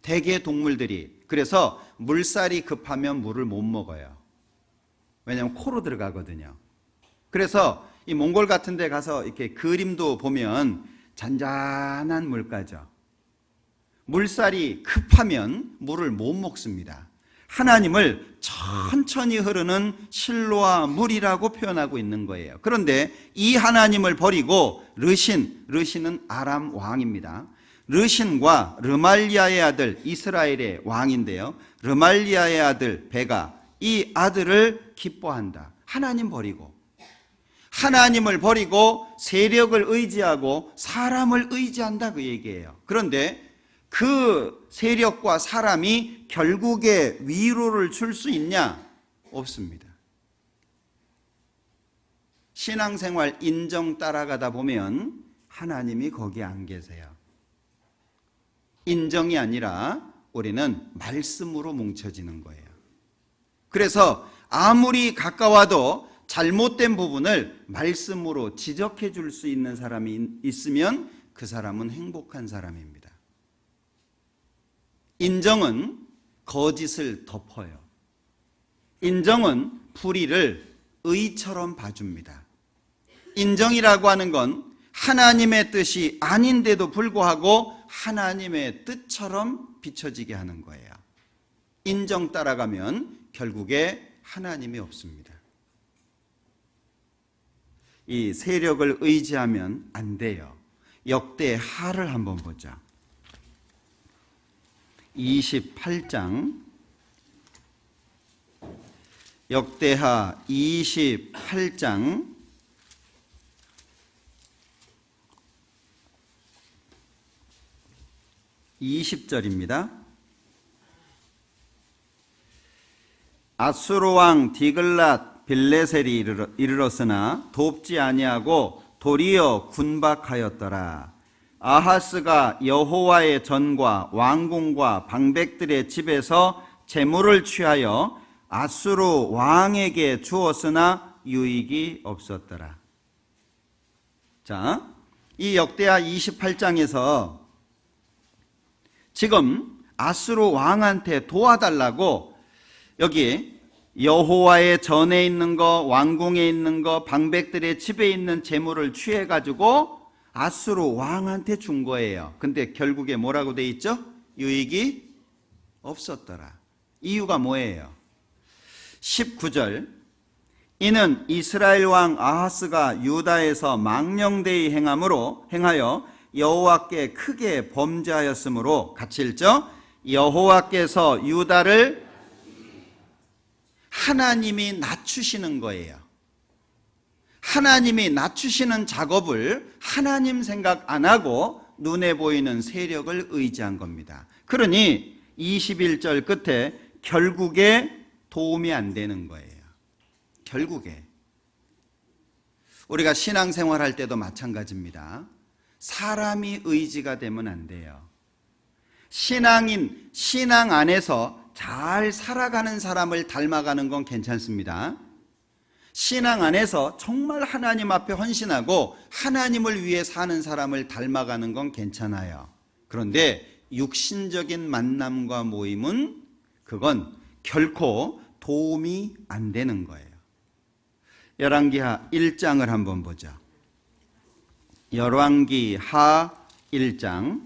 S1: 대개 동물들이. 그래서 물살이 급하면 물을 못 먹어요. 왜냐하면 코로 들어가거든요. 그래서 이 몽골 같은 데 가서 이렇게 그림도 보면 잔잔한 물가죠. 물살이 급하면 물을 못 먹습니다. 하나님을 천천히 흐르는 실로아 물이라고 표현하고 있는 거예요. 그런데 이 하나님을 버리고 르신은 아람 왕입니다. 르신과 르말리아의 아들, 이스라엘의 왕인데요. 르말리아의 아들 베가, 이 아들을 기뻐한다. 하나님을 버리고 세력을 의지하고 사람을 의지한다, 그 얘기예요. 그런데 그 세력과 사람이 결국에 위로를 줄 수 있냐? 없습니다. 신앙생활 인정 따라가다 보면 하나님이 거기 안 계세요. 인정이 아니라 우리는 말씀으로 뭉쳐지는 거예요. 그래서 아무리 가까워도 잘못된 부분을 말씀으로 지적해 줄 수 있는 사람이 있으면 그 사람은 행복한 사람입니다. 인정은 거짓을 덮어요. 인정은 불의를 의처럼 봐줍니다. 인정이라고 하는 건 하나님의 뜻이 아닌데도 불구하고 하나님의 뜻처럼 비춰지게 하는 거예요. 인정 따라가면 결국에 하나님이 없습니다. 이 세력을 의지하면 안 돼요. 역대하를 한번 보자. 28장, 역대하 28장 20절입니다. 아수르 왕 디글랏 빌레셀이 이르렀으나 돕지 아니하고 도리어 군박하였더라. 아하스가 여호와의 전과 왕궁과 방백들의 집에서 재물을 취하여 아수르 왕에게 주었으나 유익이 없었더라. 자, 이 역대하 28장에서 지금 아수르 왕한테 도와달라고 여기 여호와의 전에 있는 거, 왕궁에 있는 거, 방백들의 집에 있는 재물을 취해가지고 아수르 왕한테 준 거예요. 근데 결국에 뭐라고 돼 있죠? 유익이 없었더라. 이유가 뭐예요? 19절, 이는 이스라엘 왕 아하스가 유다에서 망령되이 행하여 여호와께 크게 범죄하였으므로, 같이 읽죠? 여호와께서 유다를 하나님이 낮추시는 거예요. 하나님이 낮추시는 작업을 하나님 생각 안 하고 눈에 보이는 세력을 의지한 겁니다. 그러니 21절 끝에 결국에 도움이 안 되는 거예요. 결국에. 우리가 신앙생활할 때도 마찬가지입니다. 사람이 의지가 되면 안 돼요. 신앙 안에서 잘 살아가는 사람을 닮아가는 건 괜찮습니다. 신앙 안에서 정말 하나님 앞에 헌신하고 하나님을 위해 사는 사람을 닮아가는 건 괜찮아요. 그런데 육신적인 만남과 모임은 그건 결코 도움이 안 되는 거예요. 열왕기하 1장을 한번 보죠. 열왕기하 1장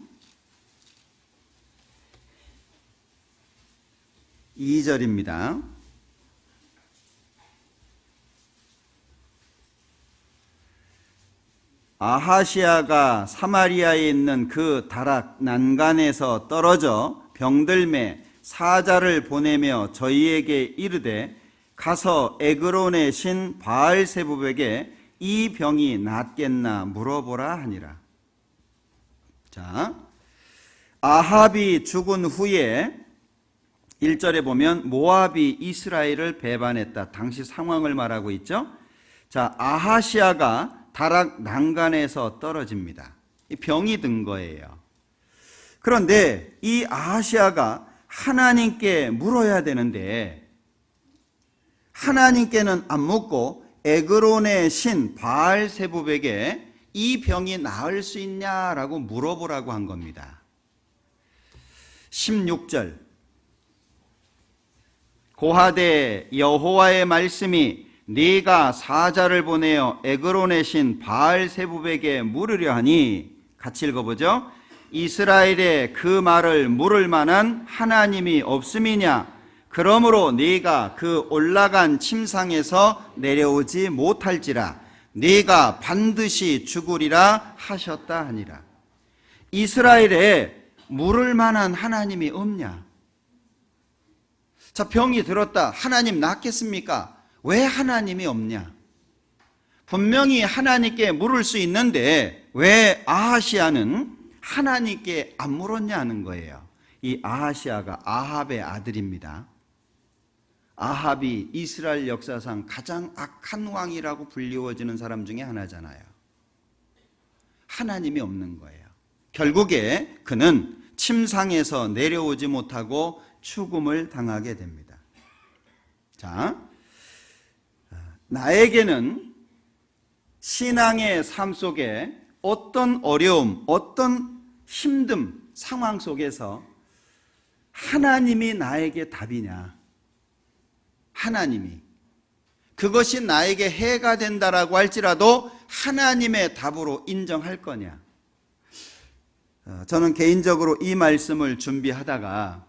S1: 2절입니다. 아하시아가 사마리아에 있는 그 다락 난간에서 떨어져 병들매 사자를 보내며 저희에게 이르되 가서 에그론의 신 바알세붑에게 이 병이 낫겠나 물어보라 하니라. 자, 아합이 죽은 후에 1절에 보면 모압이 이스라엘을 배반했다. 당시 상황을 말하고 있죠. 자, 아하시아가 다락 난간에서 떨어집니다. 병이 든 거예요. 그런데 이 아하시아가 하나님께 물어야 되는데 하나님께는 안 묻고 에그론의 신 바알세붑에게 이 병이 나을 수 있냐라고 물어보라고 한 겁니다. 16절 고하되 여호와의 말씀이 네가 사자를 보내어 에그론의 신 바알세붑에게 물으려 하니 같이 읽어보죠. 이스라엘의 그 말을 물을 만한 하나님이 없음이냐? 그러므로 네가 그 올라간 침상에서 내려오지 못할지라 네가 반드시 죽으리라 하셨다 하니라. 이스라엘에 물을 만한 하나님이 없냐? 자, 병이 들었다. 하나님 낫겠습니까? 왜 하나님이 없냐? 분명히 하나님께 물을 수 있는데 왜 아하시아는 하나님께 안 물었냐는 거예요. 이 아하시아가 아합의 아들입니다. 아합이 이스라엘 역사상 가장 악한 왕이라고 불리워지는 사람 중에 하나잖아요. 하나님이 없는 거예요. 결국에 그는 침상에서 내려오지 못하고 죽음을 당하게 됩니다. 자, 나에게는 신앙의 삶 속에 어떤 어려움, 어떤 힘듦 상황 속에서 하나님이 나에게 답이냐? 하나님이 그것이 나에게 해가 된다라고 할지라도 하나님의 답으로 인정할 거냐? 저는 개인적으로 이 말씀을 준비하다가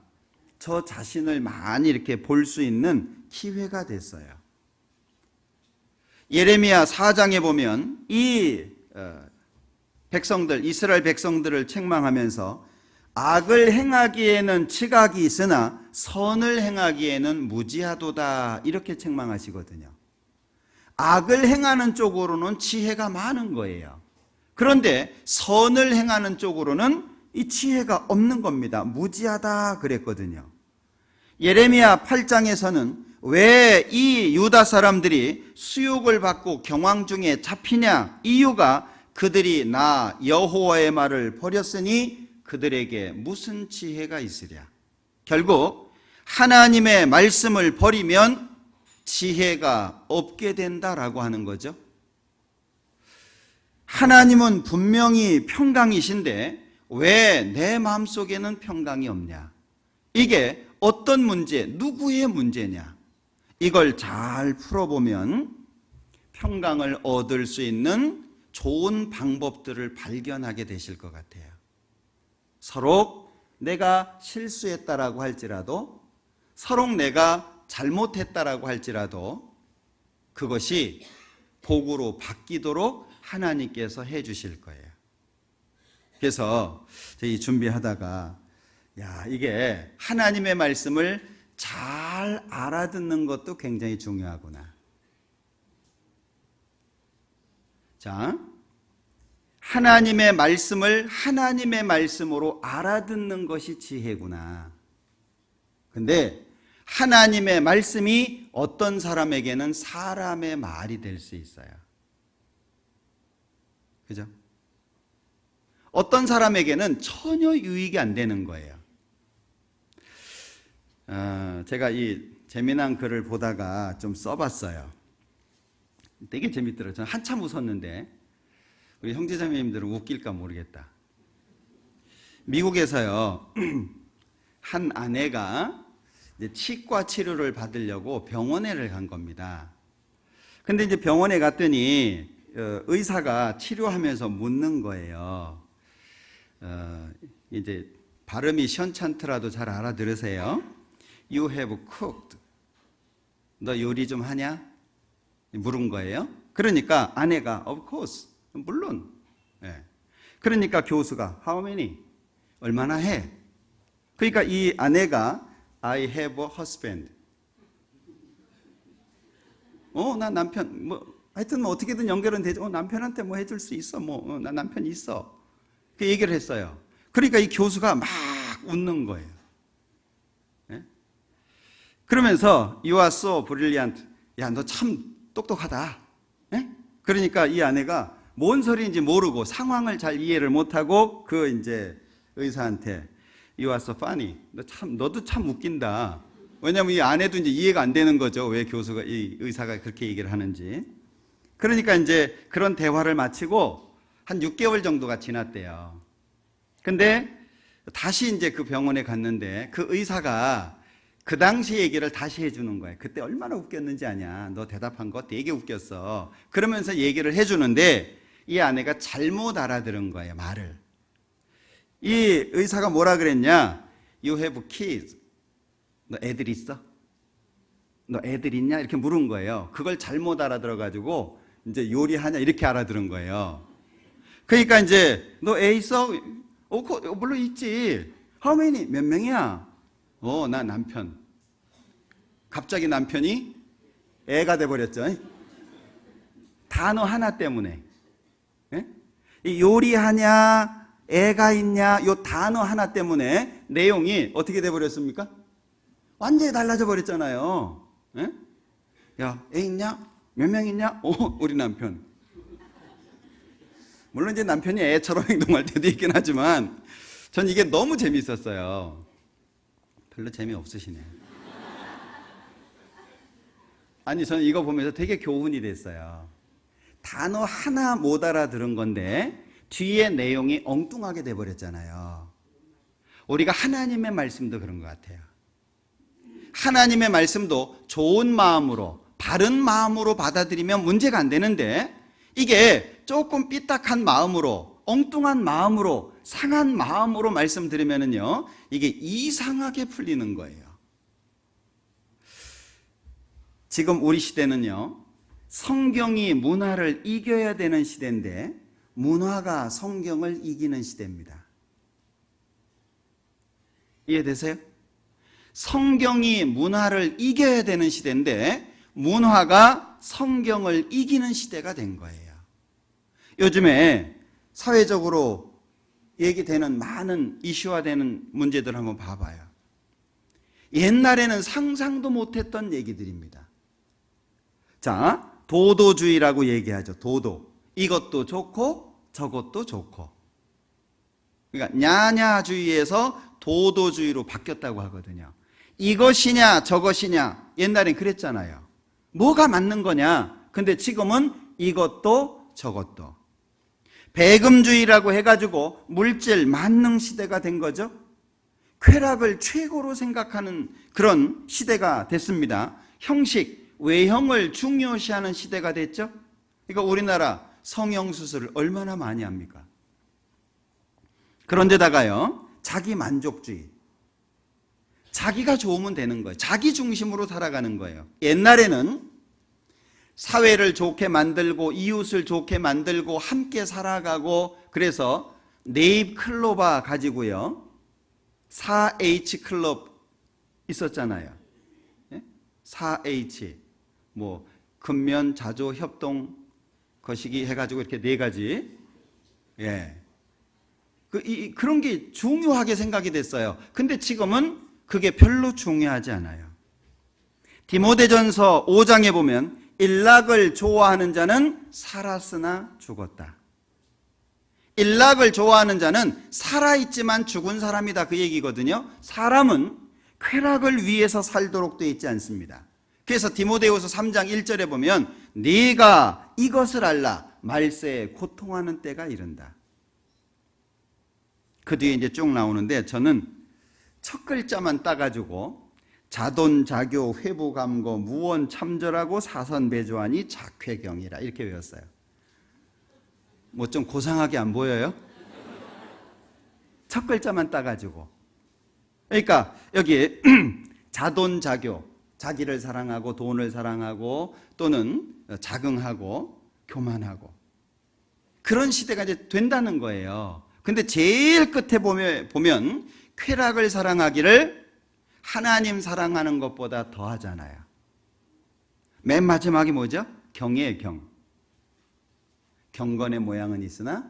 S1: 저 자신을 많이 이렇게 볼 수 있는 기회가 됐어요. 예레미야 4장에 보면 이 백성들, 이스라엘 백성들을 책망하면서 악을 행하기에는 지각이 있으나 선을 행하기에는 무지하도다 이렇게 책망하시거든요. 악을 행하는 쪽으로는 지혜가 많은 거예요. 그런데 선을 행하는 쪽으로는 이 지혜가 없는 겁니다. 무지하다 그랬거든요. 예레미야 8장에서는 왜 이 유다 사람들이 수욕을 받고 경황 중에 잡히냐? 이유가 그들이 나 여호와의 말을 버렸으니 그들에게 무슨 지혜가 있으랴? 결국 하나님의 말씀을 버리면 지혜가 없게 된다라고 하는 거죠. 하나님은 분명히 평강이신데 왜 내 마음속에는 평강이 없냐? 이게 어떤 문제, 누구의 문제냐? 이걸 잘 풀어보면 평강을 얻을 수 있는 좋은 방법들을 발견하게 되실 것 같아요. 서로 내가 실수했다라고 할지라도, 서로 내가 잘못했다라고 할지라도 그것이 복으로 바뀌도록 하나님께서 해 주실 거예요. 그래서 저희 준비하다가 이게 하나님의 말씀을 잘 알아듣는 것도 굉장히 중요하구나. 자, 하나님의 말씀을 하나님의 말씀으로 알아듣는 것이 지혜구나. 근데 하나님의 말씀이 어떤 사람에게는 사람의 말이 될 수 있어요. 그죠? 어떤 사람에게는 전혀 유익이 안 되는 거예요. 제가 이 재미난 글을 보다가 좀 써봤어요. 되게 재밌더라고요. 저는 한참 웃었는데 우리 형제자매님들은 웃길까 모르겠다. 미국에서요, 한 아내가 이제 치과 치료를 받으려고 병원에를 간 겁니다. 근데 이제 병원에 갔더니 의사가 치료하면서 묻는 거예요. 이제 발음이 시원찮더라도 잘 알아들으세요. You have cooked. 너 요리 좀 하냐? 물은 거예요. 그러니까 아내가 of course. 물론. 네. 그러니까 교수가 how many? 얼마나 해? 그러니까 이 아내가 I have a husband. 나 남편 하여튼 어떻게든 연결은 되죠. 남편한테 뭐 해줄 수 있어. 나 남편 있어. 그 얘기를 했어요. 그러니까 이 교수가 막 웃는 거예요. 네? 그러면서 You are so brilliant. 야, 너 참 똑똑하다. 네? 그러니까 이 아내가 뭔 소리인지 모르고 상황을 잘 이해를 못하고 그 이제 의사한테 You are so funny. 너도 참 웃긴다. 왜냐하면 이 아내도 이제 이해가 안 되는 거죠. 왜 교수가, 이 의사가 그렇게 얘기를 하는지. 그러니까 이제 그런 대화를 마치고 한 6개월 정도가 지났대요. 근데 다시 이제 그 병원에 갔는데 그 의사가 그 당시 얘기를 다시 해주는 거예요. 그때 얼마나 웃겼는지 아냐. 너 대답한 거 되게 웃겼어. 그러면서 얘기를 해주는데 이 아내가 잘못 알아들은 거예요, 말을. 이 의사가 뭐라 그랬냐? You have kids. 너 애들 있어? 너 애들 있냐? 이렇게 물은 거예요. 그걸 잘못 알아들어가지고 이제 요리하냐? 이렇게 알아들은 거예요. 그러니까 이제 너 애 있어? 물론 있지. How many? 몇 명이야? 나 남편. 갑자기 남편이 애가 돼버렸죠. 단어 하나 때문에. 예? 이 요리하냐? 애가 있냐? 요 단어 하나 때문에 내용이 어떻게 돼버렸습니까? 완전히 달라져 버렸잖아요. 예? 야, 애 있냐? 몇 명 있냐? 우리 남편. 물론 이제 남편이 애처럼 행동할 때도 있긴 하지만 전 이게 너무 재밌었어요. 별로 재미없으시네요. 아니, 저는 이거 보면서 되게 교훈이 됐어요. 단어 하나 못 알아들은 건데 뒤에 내용이 엉뚱하게 돼버렸잖아요. 우리가 하나님의 말씀도 그런 것 같아요. 하나님의 말씀도 좋은 마음으로, 바른 마음으로 받아들이면 문제가 안 되는데 이게 조금 삐딱한 마음으로, 엉뚱한 마음으로, 상한 마음으로 말씀 들으면은요, 이게 이상하게 풀리는 거예요. 지금 우리 시대는요, 성경이 문화를 이겨야 되는 시대인데 문화가 성경을 이기는 시대입니다. 이해되세요? 성경이 문화를 이겨야 되는 시대인데 문화가 성경을 이기는 시대가 된 거예요. 요즘에 사회적으로 얘기되는 많은 이슈화되는 문제들 한번 봐봐요. 옛날에는 상상도 못했던 얘기들입니다. 자, 도도주의라고 얘기하죠. 도도. 이것도 좋고 저것도 좋고. 그러니까 냐냐주의에서 도도주의로 바뀌었다고 하거든요. 이것이냐 저것이냐. 옛날엔 그랬잖아요. 뭐가 맞는 거냐. 근데 지금은 이것도 저것도. 배금주의라고 해가지고 물질 만능 시대가 된 거죠. 쾌락을 최고로 생각하는 그런 시대가 됐습니다. 형식, 외형을 중요시하는 시대가 됐죠. 그러니까 우리나라 성형수술을 얼마나 많이 합니까? 그런데다가요, 자기 만족주의. 자기가 좋으면 되는 거예요. 자기 중심으로 살아가는 거예요. 옛날에는 사회를 좋게 만들고 이웃을 좋게 만들고 함께 살아가고 그래서 네잎클로바 가지고요 4H 클럽 있었잖아요. 4H 뭐 근면, 자조, 협동, 거시기 해가지고 이렇게 네 가지. 예. 그런 게 중요하게 생각이 됐어요. 근데 지금은 그게 별로 중요하지 않아요. 디모데전서 5장에 보면 일락을 좋아하는 자는 살았으나 죽었다. 일락을 좋아하는 자는 살아있지만 죽은 사람이다, 그 얘기거든요. 사람은 쾌락을 위해서 살도록 되어 있지 않습니다. 그래서 디모데후서 3장 1절에 보면 네가 이것을 알라. 말세에 고통하는 때가 이른다. 그 뒤에 이제 쭉 나오는데 저는 첫 글자만 따가지고 자돈자교 회부감고 무언참절하고 사선배조하니 작회경이라 이렇게 외웠어요. 뭐 좀 고상하게 안 보여요? 첫 글자만 따가지고. 그러니까 여기 자돈자교, 자기를 사랑하고 돈을 사랑하고 또는 자긍하고 교만하고 그런 시대가 이제 된다는 거예요. 근데 제일 끝에 보면 쾌락을 사랑하기를 하나님 사랑하는 것보다 더 하잖아요. 맨 마지막이 뭐죠? 경이에요, 경. 경건의 모양은 있으나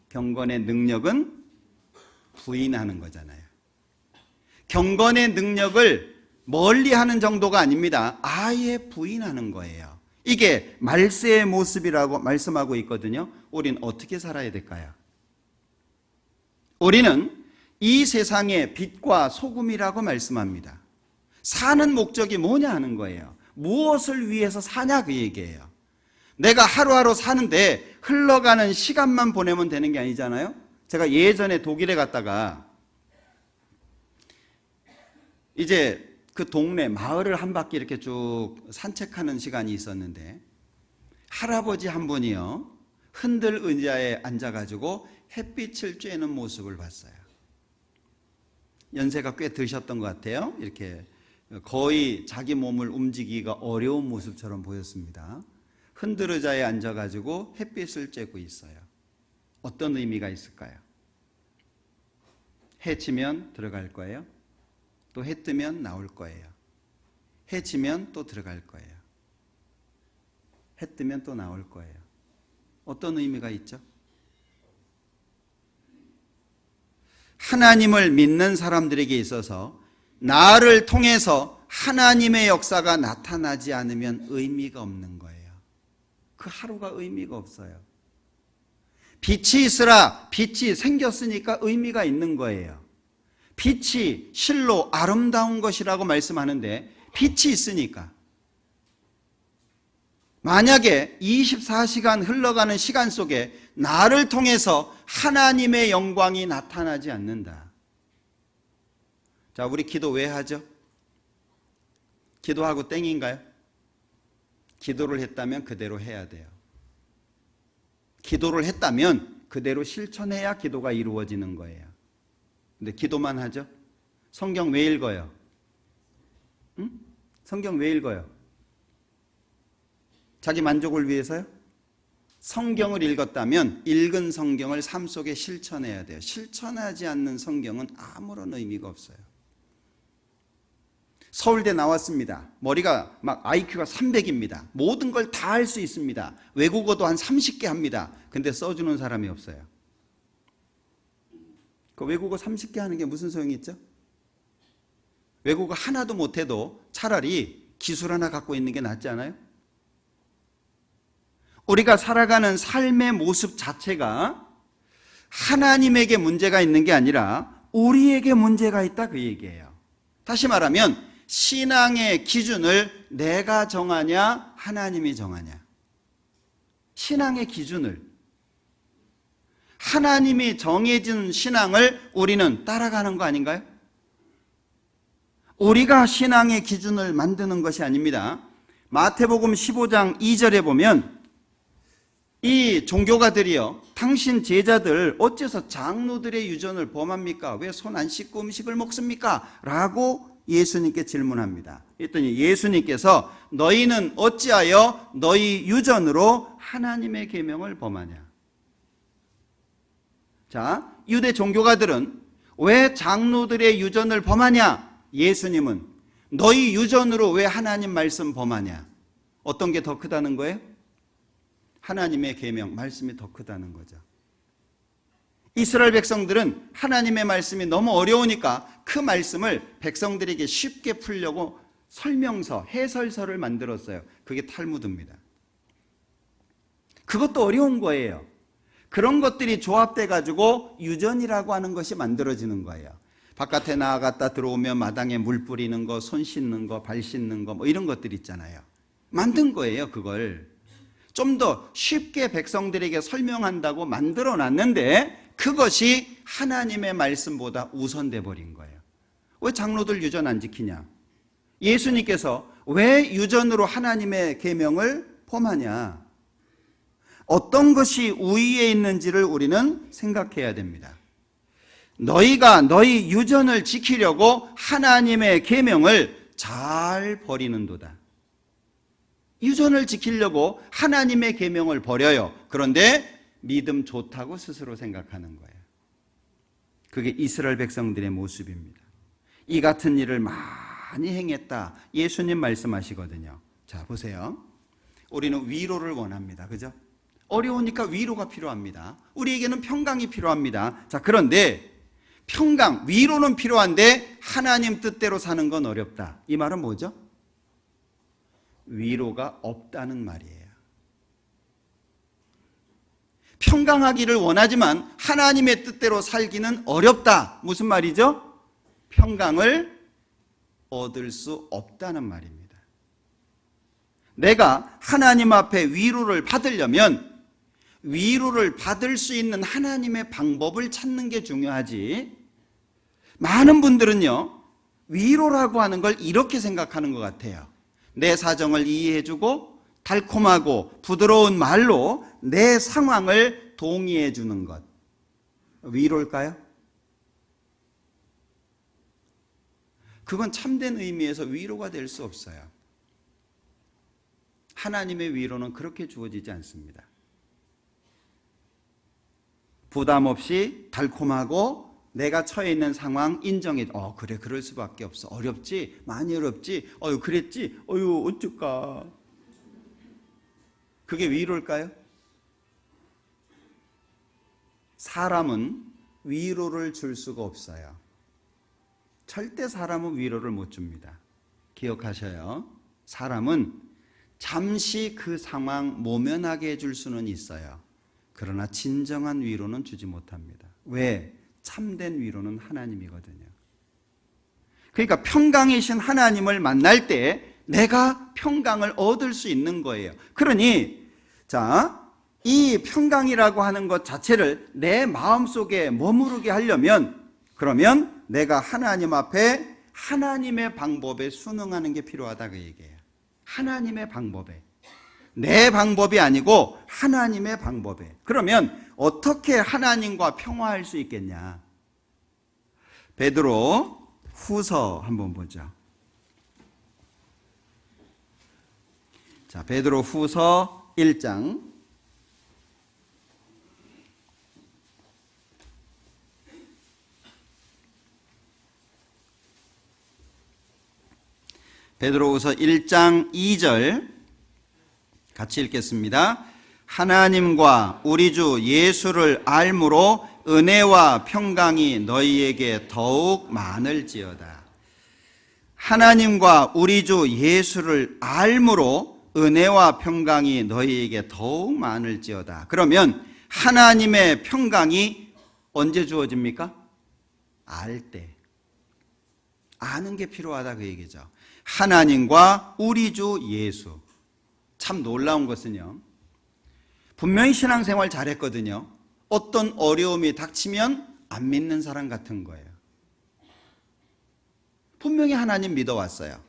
S1: 경건의 능력은 부인하는 거잖아요. 경건의 능력을 멀리하는 정도가 아닙니다. 아예 부인하는 거예요. 이게 말세의 모습이라고 말씀하고 있거든요. 우린 어떻게 살아야 될까요? 우리는 이 세상의 빛과 소금이라고 말씀합니다. 사는 목적이 뭐냐 하는 거예요. 무엇을 위해서 사냐 그 얘기예요. 내가 하루하루 사는데 흘러가는 시간만 보내면 되는 게 아니잖아요. 제가 예전에 독일에 갔다가 이제 그 동네 마을을 한 바퀴 이렇게 쭉 산책하는 시간이 있었는데 할아버지 한 분이요 흔들 의자에 앉아가지고 햇빛을 쬐는 모습을 봤어요. 연세가 꽤 드셨던 것 같아요. 이렇게 거의 자기 몸을 움직이기가 어려운 모습처럼 보였습니다. 흔들 의자에 앉아가지고 햇빛을 쬐고 있어요. 어떤 의미가 있을까요? 해 지면 들어갈 거예요. 또 해 뜨면 나올 거예요. 해 지면 또 들어갈 거예요. 해 뜨면 또 나올 거예요. 어떤 의미가 있죠? 하나님을 믿는 사람들에게 있어서 나를 통해서 하나님의 역사가 나타나지 않으면 의미가 없는 거예요. 그 하루가 의미가 없어요. 빛이 있으라 빛이 생겼으니까 의미가 있는 거예요. 빛이 실로 아름다운 것이라고 말씀하는데 빛이 있으니까. 만약에 24시간 흘러가는 시간 속에 나를 통해서 하나님의 영광이 나타나지 않는다. 자, 우리 기도 왜 하죠? 기도하고 땡인가요? 기도를 했다면 그대로 해야 돼요. 기도를 했다면 그대로 실천해야 기도가 이루어지는 거예요. 근데 기도만 하죠? 성경 왜 읽어요? 응? 성경 왜 읽어요? 자기 만족을 위해서요? 성경을 읽었다면 읽은 성경을 삶 속에 실천해야 돼요. 실천하지 않는 성경은 아무런 의미가 없어요. 서울대 나왔습니다. 머리가 막 IQ가 300입니다. 모든 걸 다 할 수 있습니다. 외국어도 한 30개 합니다. 근데 써주는 사람이 없어요. 그 외국어 30개 하는 게 무슨 소용이 있죠? 외국어 하나도 못해도 차라리 기술 하나 갖고 있는 게 낫지 않아요? 우리가 살아가는 삶의 모습 자체가 하나님에게 문제가 있는 게 아니라 우리에게 문제가 있다 그 얘기예요. 다시 말하면 신앙의 기준을 내가 정하냐 하나님이 정하냐. 신앙의 기준을 하나님이 정해진 신앙을 우리는 따라가는 거 아닌가요? 우리가 신앙의 기준을 만드는 것이 아닙니다. 마태복음 15장 2절에 보면 이 종교가들이요 당신 제자들 어째서 장로들의 유전을 범합니까? 왜 손 안 씻고 음식을 먹습니까? 라고 예수님께 질문합니다. 그랬더니 예수님께서 너희는 어찌하여 너희 유전으로 하나님의 계명을 범하냐. 자, 유대 종교가들은 왜 장로들의 유전을 범하냐? 예수님은 너희 유전으로 왜 하나님 말씀 범하냐? 어떤 게 더 크다는 거예요? 하나님의 계명, 말씀이 더 크다는 거죠. 이스라엘 백성들은 하나님의 말씀이 너무 어려우니까 그 말씀을 백성들에게 쉽게 풀려고 설명서, 해설서를 만들었어요. 그게 탈무드입니다. 그것도 어려운 거예요. 그런 것들이 조합돼 가지고 유전이라고 하는 것이 만들어지는 거예요. 바깥에 나갔다 들어오면 마당에 물 뿌리는 거, 손 씻는 거, 발 씻는 거 뭐 이런 것들 있잖아요. 만든 거예요, 그걸. 좀 더 쉽게 백성들에게 설명한다고 만들어 놨는데 그것이 하나님의 말씀보다 우선돼 버린 거예요. 왜 장로들 유전 안 지키냐? 예수님께서 왜 유전으로 하나님의 계명을 범하냐? 어떤 것이 우위에 있는지를 우리는 생각해야 됩니다. 너희가 너희 유전을 지키려고 하나님의 계명을 잘 버리는도다. 유전을 지키려고 하나님의 계명을 버려요. 그런데 믿음 좋다고 스스로 생각하는 거예요. 그게 이스라엘 백성들의 모습입니다. 이 같은 일을 많이 행했다. 예수님 말씀하시거든요. 자, 보세요. 우리는 위로를 원합니다. 그죠? 어려우니까 위로가 필요합니다. 우리에게는 평강이 필요합니다. 자, 그런데 평강, 위로는 필요한데 하나님 뜻대로 사는 건 어렵다. 이 말은 뭐죠? 위로가 없다는 말이에요. 평강하기를 원하지만 하나님의 뜻대로 살기는 어렵다. 무슨 말이죠? 평강을 얻을 수 없다는 말입니다. 내가 하나님 앞에 위로를 받으려면 위로를 받을 수 있는 하나님의 방법을 찾는 게 중요하지. 많은 분들은요, 위로라고 하는 걸 이렇게 생각하는 것 같아요. 내 사정을 이해해주고 달콤하고 부드러운 말로 내 상황을 동의해 주는 것. 위로일까요? 그건 참된 의미에서 위로가 될 수 없어요. 하나님의 위로는 그렇게 주어지지 않습니다. 부담 없이 달콤하고 내가 처해 있는 상황 인정해. 그래, 그럴 수밖에 없어. 어렵지? 많이 어렵지? 그랬지? 어쩔까? 그게 위로일까요? 사람은 위로를 줄 수가 없어요. 절대 사람은 위로를 못 줍니다. 기억하셔요. 사람은 잠시 그 상황 모면하게 해줄 수는 있어요. 그러나 진정한 위로는 주지 못합니다. 왜? 참된 위로는 하나님이거든요. 그러니까 평강이신 하나님을 만날 때 내가 평강을 얻을 수 있는 거예요. 그러니 이 평강이라고 하는 것 자체를 내 마음속에 머무르게 하려면 그러면 내가 하나님 앞에 하나님의 방법에 순응하는 게 필요하다 그 얘기예요. 하나님의 방법에. 내 방법이 아니고 하나님의 방법에. 그러면 어떻게 하나님과 평화할 수 있겠냐? 베드로 후서 한번 보죠. 자, 베드로 후서 1장. 베드로후서 1장 2절 같이 읽겠습니다. 하나님과 우리 주 예수를 알므로 은혜와 평강이 너희에게 더욱 많을지어다. 하나님과 우리 주 예수를 알므로 은혜와 평강이 너희에게 더욱 많을지어다. 그러면 하나님의 평강이 언제 주어집니까? 알 때. 아는 게 필요하다 그 얘기죠. 하나님과 우리 주 예수. 참 놀라운 것은요, 분명히 신앙생활 잘했거든요. 어떤 어려움이 닥치면 안 믿는 사람 같은 거예요. 분명히 하나님 믿어왔어요.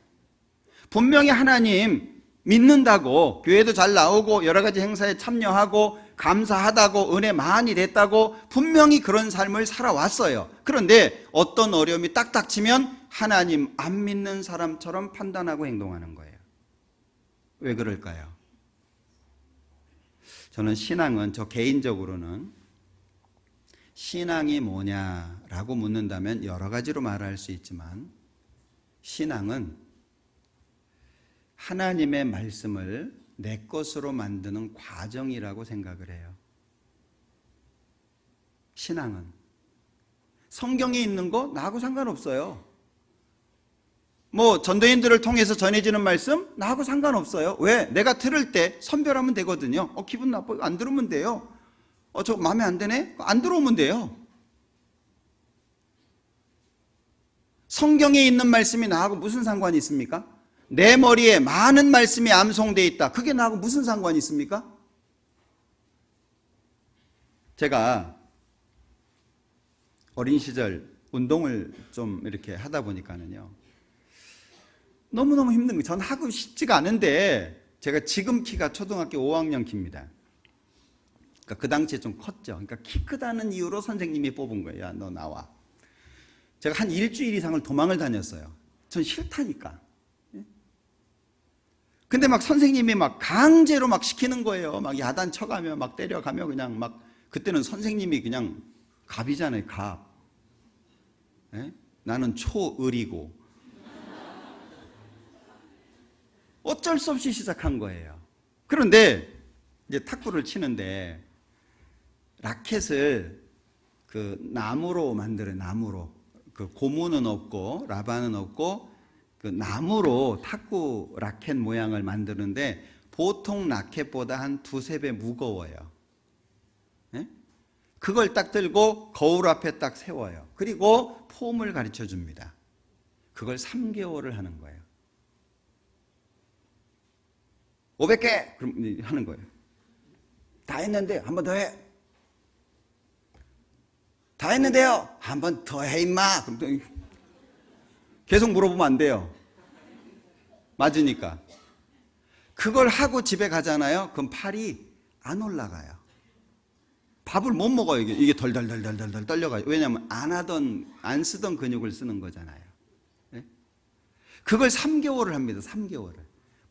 S1: 분명히 하나님 믿는다고 교회도 잘 나오고 여러 가지 행사에 참여하고 감사하다고 은혜 많이 됐다고 분명히 그런 삶을 살아왔어요. 그런데 어떤 어려움이 딱 닥치면 하나님 안 믿는 사람처럼 판단하고 행동하는 거예요. 왜 그럴까요? 저는 신앙은, 저 개인적으로는 신앙이 뭐냐라고 묻는다면 여러 가지로 말할 수 있지만 신앙은 하나님의 말씀을 내 것으로 만드는 과정이라고 생각을 해요. 신앙은 성경에 있는 거 나하고 상관없어요. 전도인들을 통해서 전해지는 말씀 나하고 상관없어요. 왜? 내가 들을 때 선별하면 되거든요. 기분 나빠요. 안 들으면 돼요. 저 마음에 안 드네? 안 들어오면 돼요. 성경에 있는 말씀이 나하고 무슨 상관이 있습니까? 내 머리에 많은 말씀이 암송되어 있다. 그게 나하고 무슨 상관이 있습니까? 제가 어린 시절 운동을 좀 이렇게 하다 보니까는요, 너무너무 힘든 거예요. 전 하고 싶지가 않은데, 제가 지금 키가 초등학교 5학년 키입니다. 그러니까 그 당시에 좀 컸죠. 그러니까 키 크다는 이유로 선생님이 뽑은 거예요. 야, 너 나와. 제가 한 일주일 이상을 도망을 다녔어요. 전 싫다니까. 근데 막 선생님이 막 강제로 막 시키는 거예요. 막 야단 쳐가며 막 때려가며 그냥 막, 그때는 선생님이 그냥 갑이잖아요. 갑. 예? 나는 초을이고. 어쩔 수 없이 시작한 거예요. 그런데 이제 탁구를 치는데 라켓을 그 나무로 만들어요. 나무로. 그 고무는 없고 라바는 없고 그 나무로 탁구 라켓 모양을 만드는데 보통 라켓보다 한 두세 배 무거워요. 네? 그걸 딱 들고 거울 앞에 딱 세워요. 그리고 폼을 가르쳐 줍니다. 그걸 3개월을 하는 거예요. 500개! 그럼 하는 거예요. 다 했는데 한 번 더 해. 다 했는데요. 한 번 더 해 임마. 그럼 또 계속 물어보면 안 돼요. 맞으니까. 그걸 하고 집에 가잖아요. 그럼 팔이 안 올라가요. 밥을 못 먹어요. 이게 덜덜덜덜덜 떨려가요. 왜냐하면 안 쓰던 근육을 쓰는 거잖아요. 네? 그걸 3개월을 합니다. 3개월을.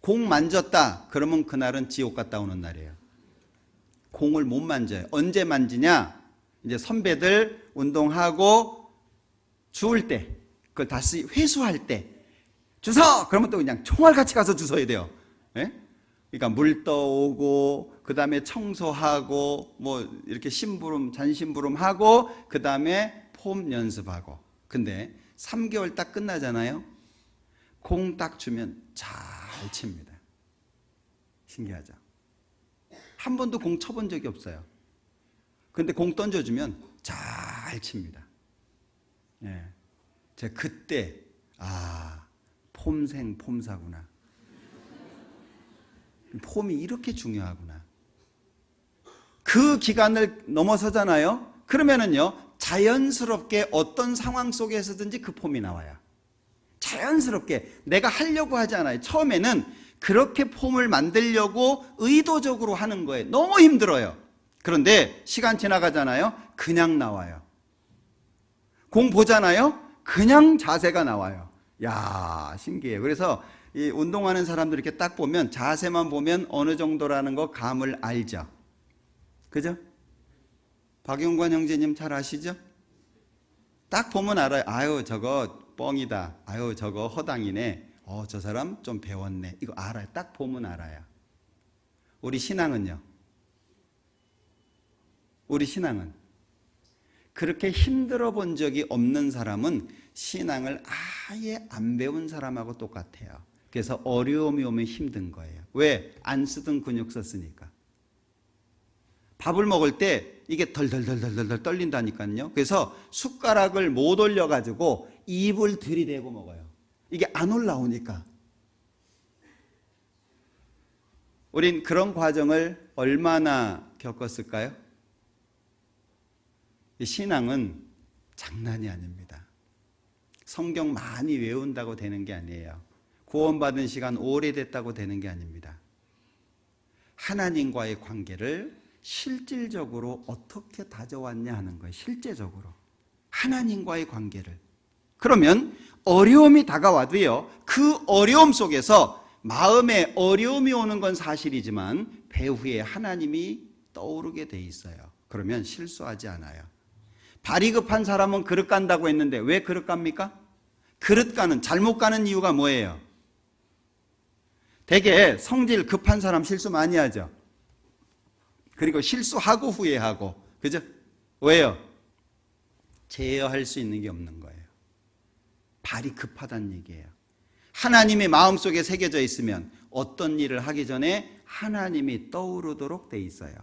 S1: 공 만졌다. 그러면 그날은 지옥 갔다 오는 날이에요. 공을 못 만져요. 언제 만지냐? 이제 선배들 운동하고 주울 때, 그걸 다시 회수할 때, 주워! 그러면 또 그냥 총알같이 가서 주워야 돼요. 예? 그러니까 물 떠오고, 그 다음에 청소하고, 뭐 이렇게 심부름, 잔심부름 하고, 그 다음에 폼 연습하고. 근데 3개월 딱 끝나잖아요. 공 딱 주면 잘 칩니다. 신기하죠? 한 번도 공 쳐본 적이 없어요. 근데 공 던져주면 잘 칩니다. 예. 제가 그때, 폼생 폼사구나. 폼이 이렇게 중요하구나. 그 기간을 넘어서잖아요. 그러면은요, 자연스럽게 어떤 상황 속에서든지 그 폼이 나와요. 자연스럽게 내가 하려고 하지 않아요. 처음에는 그렇게 폼을 만들려고 의도적으로 하는 거예요. 너무 힘들어요. 그런데 시간 지나가잖아요. 그냥 나와요. 공 보잖아요. 그냥 자세가 나와요. 야, 신기해요. 그래서 이 운동하는 사람들 이렇게 딱 보면 자세만 보면 어느 정도라는 거 감을 알죠. 그죠? 박용관 형제님 잘 아시죠? 딱 보면 알아요. 아유, 저거 뻥이다. 아유, 저거 허당이네. 저 사람 좀 배웠네. 이거 알아요. 딱 보면 알아요. 우리 신앙은요. 우리 신앙은 그렇게 힘들어 본 적이 없는 사람은 신앙을 아예 안 배운 사람하고 똑같아요. 그래서 어려움이 오면 힘든 거예요. 왜? 안 쓰던 근육 썼으니까. 밥을 먹을 때 이게 덜덜덜덜덜 떨린다니까요. 그래서 숟가락을 못 올려가지고 입을 들이대고 먹어요. 이게 안 올라오니까. 우린 그런 과정을 얼마나 겪었을까요? 신앙은 장난이 아닙니다. 성경 많이 외운다고 되는 게 아니에요. 구원받은 시간 오래됐다고 되는 게 아닙니다. 하나님과의 관계를 실질적으로 어떻게 다져왔냐 하는 거예요. 실제적으로. 하나님과의 관계를. 그러면 어려움이 다가와도요, 그 어려움 속에서 마음에 어려움이 오는 건 사실이지만 배후에 하나님이 떠오르게 돼 있어요. 그러면 실수하지 않아요. 발이 급한 사람은 그릇 간다고 했는데 왜 그릇 갑니까? 그릇 가는, 잘못 가는 이유가 뭐예요? 되게 성질 급한 사람 실수 많이 하죠. 그리고 실수하고 후회하고. 그죠? 왜요? 제어할 수 있는 게 없는 거예요. 발이 급하다는 얘기예요. 하나님의 마음속에 새겨져 있으면 어떤 일을 하기 전에 하나님이 떠오르도록 돼 있어요.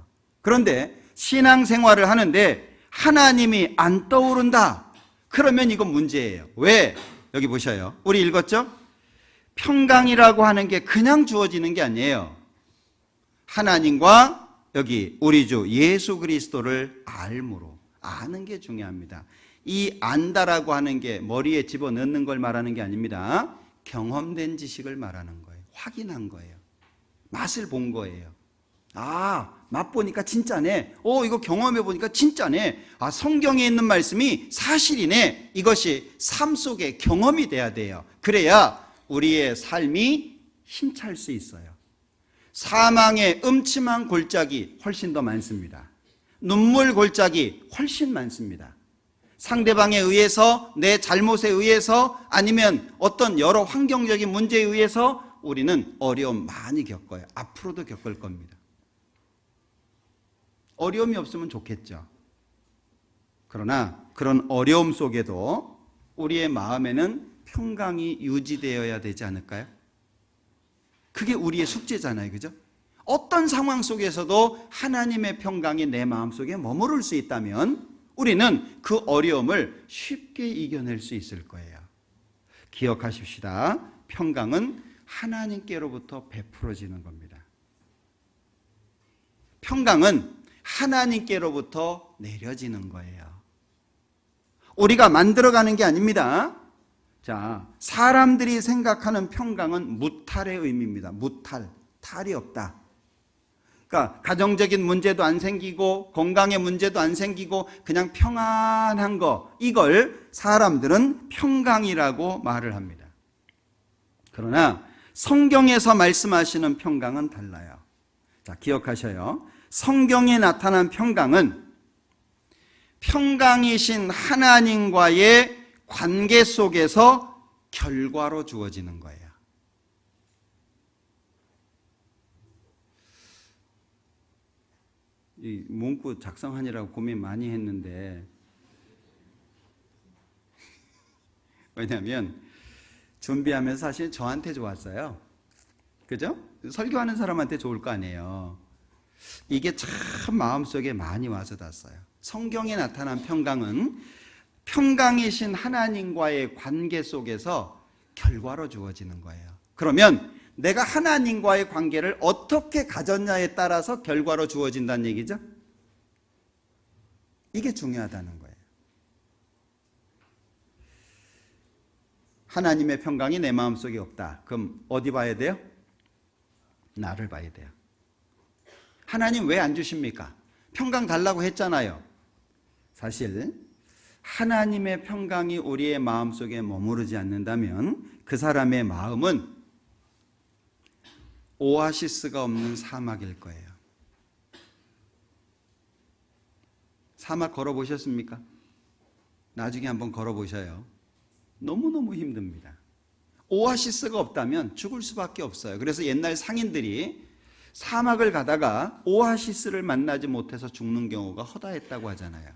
S1: 그런데 신앙생활을 하는데 하나님이 안 떠오른다. 그러면 이건 문제예요. 왜? 여기 보셔요. 우리 읽었죠? 평강이라고 하는 게 그냥 주어지는 게 아니에요. 하나님과 여기 우리 주 예수 그리스도를 알므로, 아는 게 중요합니다. 이 안다라고 하는 게 머리에 집어넣는 걸 말하는 게 아닙니다. 경험된 지식을 말하는 거예요. 확인한 거예요. 맛을 본 거예요. 아, 맛보니까 진짜네. 이거 경험해 보니까 진짜네. 아, 성경에 있는 말씀이 사실이네. 이것이 삶 속에 경험이 돼야 돼요. 그래야 우리의 삶이 힘찰 수 있어요. 사망의 음침한 골짜기 훨씬 더 많습니다. 눈물 골짜기 훨씬 많습니다. 상대방에 의해서, 내 잘못에 의해서, 아니면 어떤 여러 환경적인 문제에 의해서 우리는 어려움 많이 겪어요. 앞으로도 겪을 겁니다. 어려움이 없으면 좋겠죠. 그러나 그런 어려움 속에도 우리의 마음에는 평강이 유지되어야 되지 않을까요? 그게 우리의 숙제잖아요. 그죠? 어떤 상황 속에서도 하나님의 평강이 내 마음속에 머무를 수 있다면 우리는 그 어려움을 쉽게 이겨낼 수 있을 거예요. 기억하십시다. 평강은 하나님께로부터 베풀어지는 겁니다. 평강은 하나님께로부터 내려지는 거예요. 우리가 만들어가는 게 아닙니다. 자, 사람들이 생각하는 평강은 무탈의 의미입니다. 무탈, 탈이 없다. 그러니까 가정적인 문제도 안 생기고 건강의 문제도 안 생기고 그냥 평안한 거, 이걸 사람들은 평강이라고 말을 합니다. 그러나 성경에서 말씀하시는 평강은 달라요. 자, 기억하셔요. 성경에 나타난 평강은 평강이신 하나님과의 관계 속에서 결과로 주어지는 거예요. 이 문구 작성하느라고 고민 많이 했는데, 왜냐하면 준비하면서 사실 저한테 좋았어요. 그죠? 설교하는 사람한테 좋을 거 아니에요. 이게 참 마음속에 많이 와서 닿았어요. 성경에 나타난 평강은 평강이신 하나님과의 관계 속에서 결과로 주어지는 거예요. 그러면 내가 하나님과의 관계를 어떻게 가졌냐에 따라서 결과로 주어진다는 얘기죠. 이게 중요하다는 거예요. 하나님의 평강이 내 마음속에 없다. 그럼 어디 봐야 돼요? 나를 봐야 돼요. 하나님 왜 안 주십니까? 평강 달라고 했잖아요. 사실 하나님의 평강이 우리의 마음속에 머무르지 않는다면 그 사람의 마음은 오아시스가 없는 사막일 거예요. 사막 걸어보셨습니까? 나중에 한번 걸어보셔요. 너무너무 힘듭니다. 오아시스가 없다면 죽을 수밖에 없어요. 그래서 옛날 상인들이 사막을 가다가 오아시스를 만나지 못해서 죽는 경우가 허다했다고 하잖아요.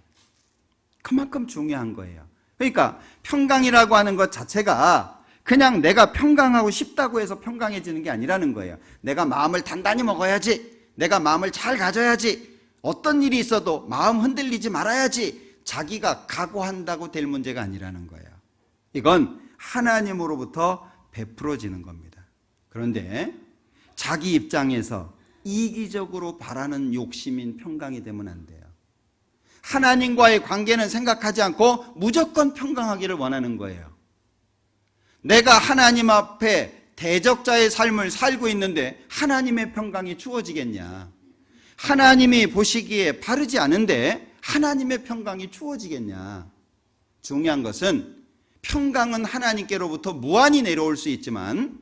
S1: 그만큼 중요한 거예요. 그러니까 평강이라고 하는 것 자체가 그냥 내가 평강하고 싶다고 해서 평강해지는 게 아니라는 거예요. 내가 마음을 단단히 먹어야지, 내가 마음을 잘 가져야지, 어떤 일이 있어도 마음 흔들리지 말아야지, 자기가 각오한다고 될 문제가 아니라는 거예요. 이건 하나님으로부터 베풀어지는 겁니다. 그런데 자기 입장에서 이기적으로 바라는 욕심인 평강이 되면 안 돼요. 하나님과의 관계는 생각하지 않고 무조건 평강하기를 원하는 거예요. 내가 하나님 앞에 대적자의 삶을 살고 있는데 하나님의 평강이 주어지겠냐? 하나님이 보시기에 바르지 않은데 하나님의 평강이 주어지겠냐? 중요한 것은 평강은 하나님께로부터 무한히 내려올 수 있지만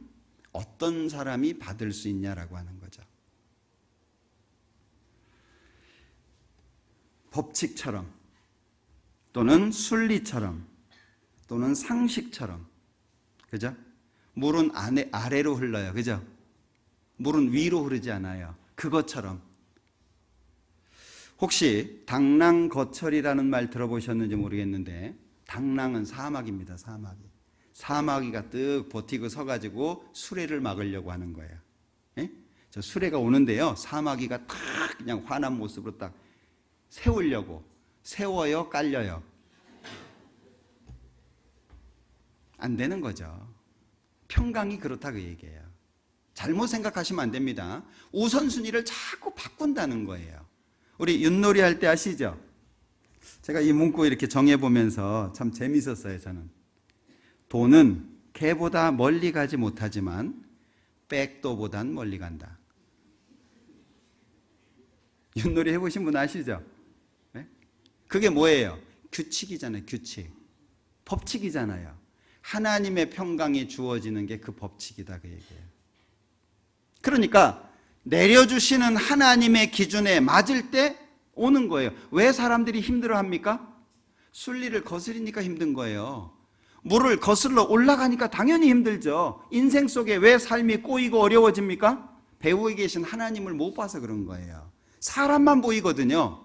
S1: 어떤 사람이 받을 수 있냐라고 하는 거죠. 법칙처럼 또는 순리처럼 또는 상식처럼, 그죠? 물은 아래로 흘러요. 그죠? 물은 위로 흐르지 않아요. 그것처럼. 혹시 당랑거철이라는 말 들어보셨는지 모르겠는데 당랑은 사마귀입니다. 사마귀. 사마귀가 뜩 버티고 서가지고 수레를 막으려고 하는 거예요. 예? 저 수레가 오는데요. 사마귀가 탁 그냥 화난 모습으로 딱 세우려고. 세워요? 깔려요? 안 되는 거죠. 평강이 그렇다 그 얘기예요. 잘못 생각하시면 안 됩니다. 우선순위를 자꾸 바꾼다는 거예요. 우리 윷놀이 할 때 아시죠? 제가 이 문구 이렇게 정해보면서 참 재밌었어요. 저는 도는 개보다 멀리 가지 못하지만 백도보단 멀리 간다. 윷놀이 해보신 분 아시죠? 네? 그게 뭐예요? 규칙이잖아요. 규칙. 법칙이잖아요. 하나님의 평강이 주어지는 게 그 법칙이다, 그 얘기예요. 그러니까 내려주시는 하나님의 기준에 맞을 때 오는 거예요. 왜 사람들이 힘들어합니까? 순리를 거스리니까 힘든 거예요. 물을 거슬러 올라가니까 당연히 힘들죠. 인생 속에 왜 삶이 꼬이고 어려워집니까? 배후에 계신 하나님을 못 봐서 그런 거예요. 사람만 보이거든요.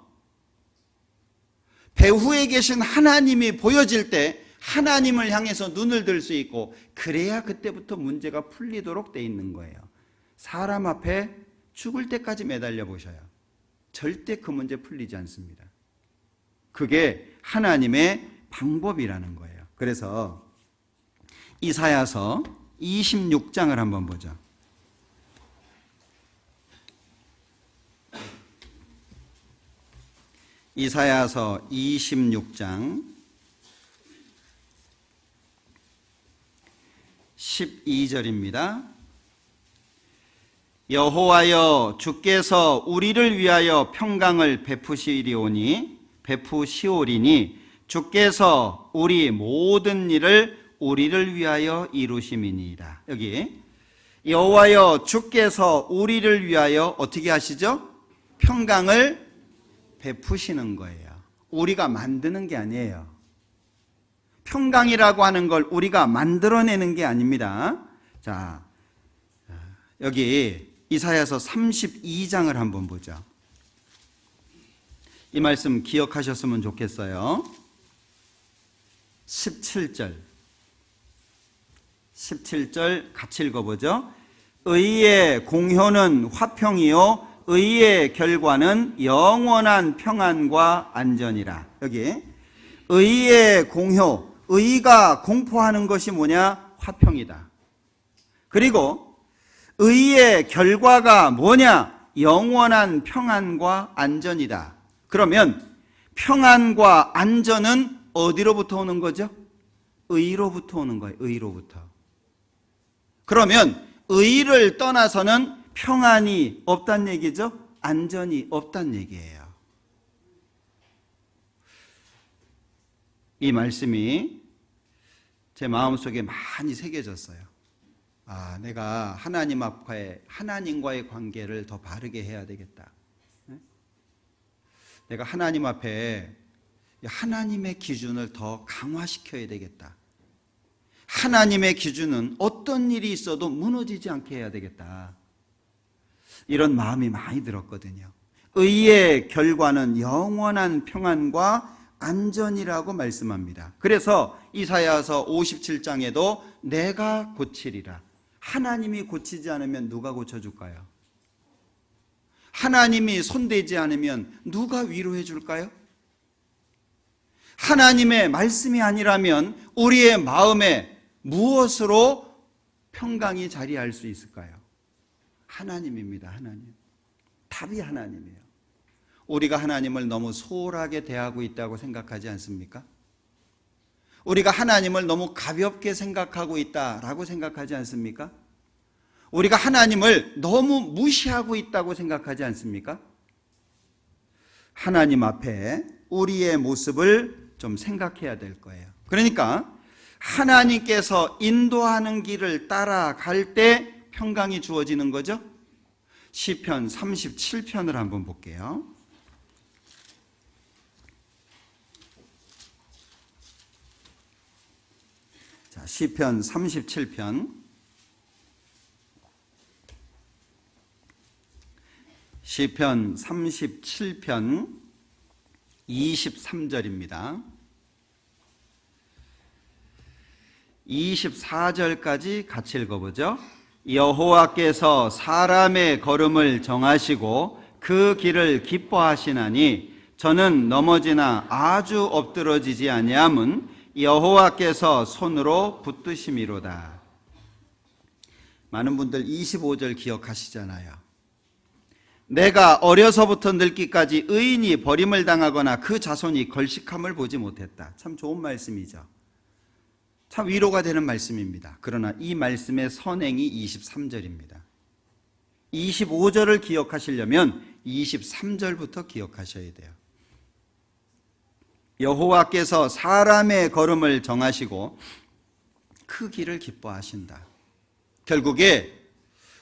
S1: 배후에 계신 하나님이 보여질 때 하나님을 향해서 눈을 들 수 있고, 그래야 그때부터 문제가 풀리도록 돼 있는 거예요. 사람 앞에 죽을 때까지 매달려 보셔요. 절대 그 문제 풀리지 않습니다. 그게 하나님의 방법이라는 거예요. 그래서 이사야서 26장을 한번 보죠. 이사야서 26장 12절입니다. 여호와여, 주께서 우리를 위하여 평강을 베푸시오리니 주께서 우리 모든 일을 우리를 위하여 이루심이니이다. 여기 여호와여, 주께서 우리를 위하여 어떻게 하시죠? 평강을 베푸시는 거예요. 우리가 만드는 게 아니에요. 평강이라고 하는 걸 우리가 만들어내는 게 아닙니다. 자, 여기 이사야서 32장을 한번 보죠. 이 말씀 기억하셨으면 좋겠어요. 17절 같이 읽어보죠. 의의 공효는 화평이요 의의 결과는 영원한 평안과 안전이라. 여기 의의 공효, 의가 공포하는 것이 뭐냐? 화평이다. 그리고 의의 결과가 뭐냐? 영원한 평안과 안전이다. 그러면 평안과 안전은 어디로부터 오는 거죠? 의로부터 오는 거예요. 의로부터. 그러면 의를 떠나서는 평안이 없다는 얘기죠? 안전이 없다는 얘기예요. 이 말씀이 제 마음속에 많이 새겨졌어요. 아, 내가 하나님 앞에 하나님과의 관계를 더 바르게 해야 되겠다. 내가 하나님 앞에 하나님의 기준을 더 강화시켜야 되겠다. 하나님의 기준은 어떤 일이 있어도 무너지지 않게 해야 되겠다. 이런 마음이 많이 들었거든요. 의의 결과는 영원한 평안과 안전이라고 말씀합니다. 그래서 이사야서 57장에도 내가 고치리라. 하나님이 고치지 않으면 누가 고쳐줄까요? 하나님이 손대지 않으면 누가 위로해 줄까요? 하나님의 말씀이 아니라면 우리의 마음에 무엇으로 평강이 자리할 수 있을까요? 하나님입니다. 하나님. 답이 하나님이에요. 우리가 하나님을 너무 소홀하게 대하고 있다고 생각하지 않습니까? 우리가 하나님을 너무 가볍게 생각하고 있다라고 생각하지 않습니까? 우리가 하나님을 너무 무시하고 있다고 생각하지 않습니까? 하나님 앞에 우리의 모습을 좀 생각해야 될 거예요. 그러니까 하나님께서 인도하는 길을 따라갈 때 평강이 주어지는 거죠. 시편 37편을 한번 볼게요. 자, 시편 37편 시편 37편 23절입니다. 24절까지 같이 읽어보죠. 여호와께서 사람의 걸음을 정하시고 그 길을 기뻐하시나니 저는 넘어지나 아주 엎드러지지 아니함은 여호와께서 손으로 붙드심이로다. 많은 분들 25절 기억하시잖아요. 내가 어려서부터 늙기까지 의인이 버림을 당하거나 그 자손이 걸식함을 보지 못했다. 참 좋은 말씀이죠. 참 위로가 되는 말씀입니다. 그러나 이 말씀의 선행이 23절입니다. 25절을 기억하시려면 23절부터 기억하셔야 돼요. 여호와께서 사람의 걸음을 정하시고 그 길을 기뻐하신다. 결국에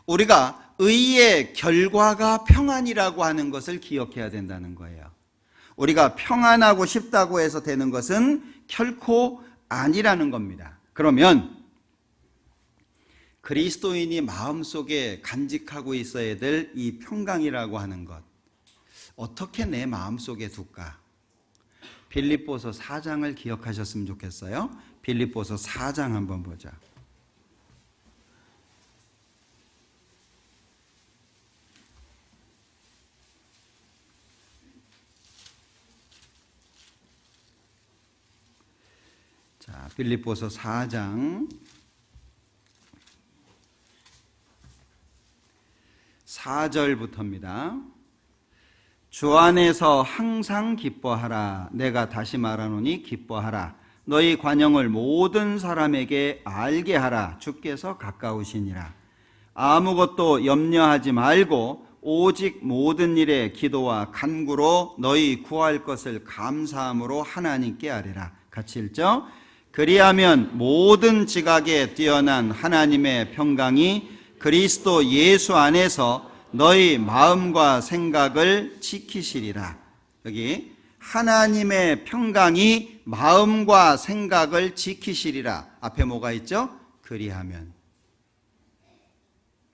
S1: 우리가 의의 결과가 평안이라고 하는 것을 기억해야 된다는 거예요. 우리가 평안하고 싶다고 해서 되는 것은 결코 아니라는 겁니다. 그러면 그리스도인이 마음속에 간직하고 있어야 될 이 평강이라고 하는 것, 어떻게 내 마음속에 둘까? 빌립보서 4장을 기억하셨으면 좋겠어요. 빌립보서 4장 한번 보자. 자, 빌립보서 4장 4절부터입니다. 주 안에서 항상 기뻐하라. 내가 다시 말하노니 기뻐하라. 너희 관용을 모든 사람에게 알게 하라. 주께서 가까우시니라. 아무것도 염려하지 말고 오직 모든 일에 기도와 간구로 너희 구할 것을 감사함으로 하나님께 아뢰라. 같이 읽죠? 그리하면 모든 지각에 뛰어난 하나님의 평강이 그리스도 예수 안에서 너희 마음과 생각을 지키시리라. 여기 하나님의 평강이 마음과 생각을 지키시리라. 앞에 뭐가 있죠? 그리하면.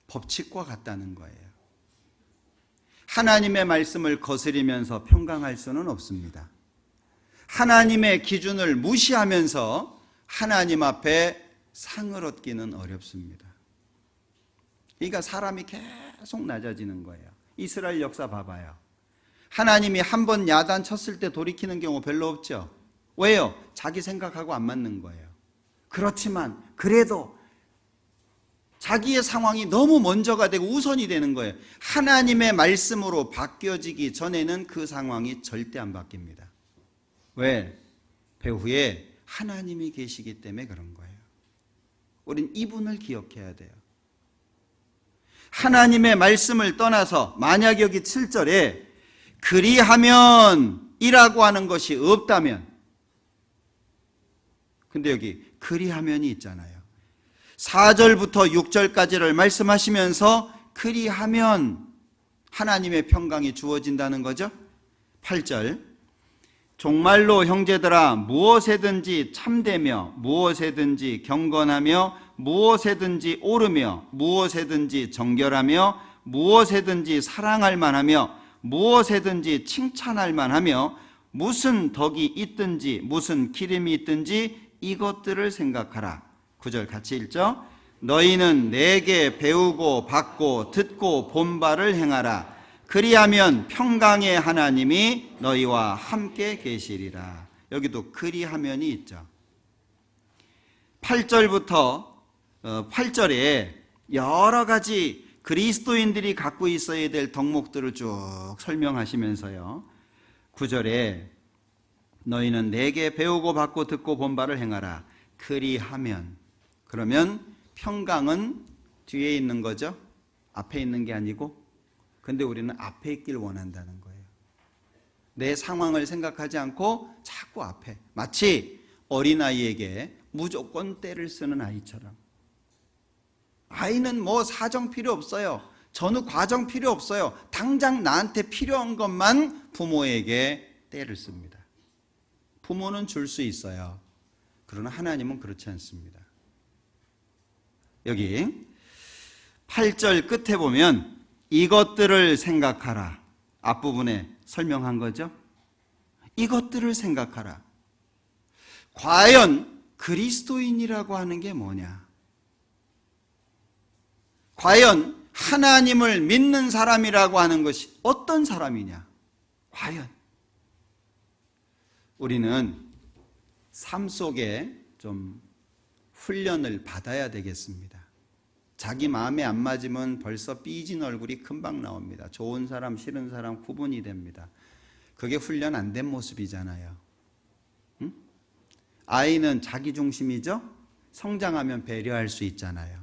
S1: 법칙과 같다는 거예요. 하나님의 말씀을 거스리면서 평강할 수는 없습니다. 하나님의 기준을 무시하면서 하나님 앞에 상을 얻기는 어렵습니다. 그러니까 사람이 계속 낮아지는 거예요. 이스라엘 역사 봐봐요. 하나님이 한 번 야단 쳤을 때 돌이키는 경우 별로 없죠. 왜요? 자기 생각하고 안 맞는 거예요. 그렇지만 그래도 자기의 상황이 너무 먼저가 되고 우선이 되는 거예요. 하나님의 말씀으로 바뀌어지기 전에는 그 상황이 절대 안 바뀝니다. 왜? 배후에 하나님이 계시기 때문에 그런 거예요. 우린 이분을 기억해야 돼요. 하나님의 말씀을 떠나서 만약 여기 7절에 그리하면 이라고 하는 것이 없다면, 근데 여기 그리하면이 있잖아요. 4절부터 6절까지를 말씀하시면서 그리하면 하나님의 평강이 주어진다는 거죠. 8절 정말로 형제들아 무엇에든지 참되며 무엇에든지 경건하며 무엇에든지 옳으며 무엇에든지 정결하며 무엇에든지 사랑할 만하며 무엇에든지 칭찬할 만하며 무슨 덕이 있든지 무슨 기름이 있든지 이것들을 생각하라. 9절 같이 읽죠. 너희는 내게 배우고 받고 듣고 본 바를 행하라. 그리하면 평강의 하나님이 너희와 함께 계시리라. 여기도 그리하면이 있죠. 8절부터 8절에 여러 가지 그리스도인들이 갖고 있어야 될 덕목들을 쭉 설명하시면서요. 9절에 너희는 내게 배우고 받고 듣고 본 바를 행하라. 그리하면, 그러면 평강은 뒤에 있는 거죠. 앞에 있는 게 아니고. 근데 우리는 앞에 있길 원한다는 거예요. 내 상황을 생각하지 않고 자꾸 앞에, 마치 어린아이에게 무조건 때를 쓰는 아이처럼. 아이는 뭐 사정 필요 없어요. 전후 과정 필요 없어요. 당장 나한테 필요한 것만 부모에게 때를 씁니다. 부모는 줄 수 있어요. 그러나 하나님은 그렇지 않습니다. 여기 8절 끝에 보면 이것들을 생각하라. 앞부분에 설명한 거죠. 이것들을 생각하라. 과연 그리스도인이라고 하는 게 뭐냐? 과연 하나님을 믿는 사람이라고 하는 것이 어떤 사람이냐? 과연 우리는 삶 속에 좀 훈련을 받아야 되겠습니다. 자기 마음에 안 맞으면 벌써 삐진 얼굴이 금방 나옵니다. 좋은 사람, 싫은 사람 구분이 됩니다. 그게 훈련 안 된 모습이잖아요. 응? 아이는 자기 중심이죠? 성장하면 배려할 수 있잖아요.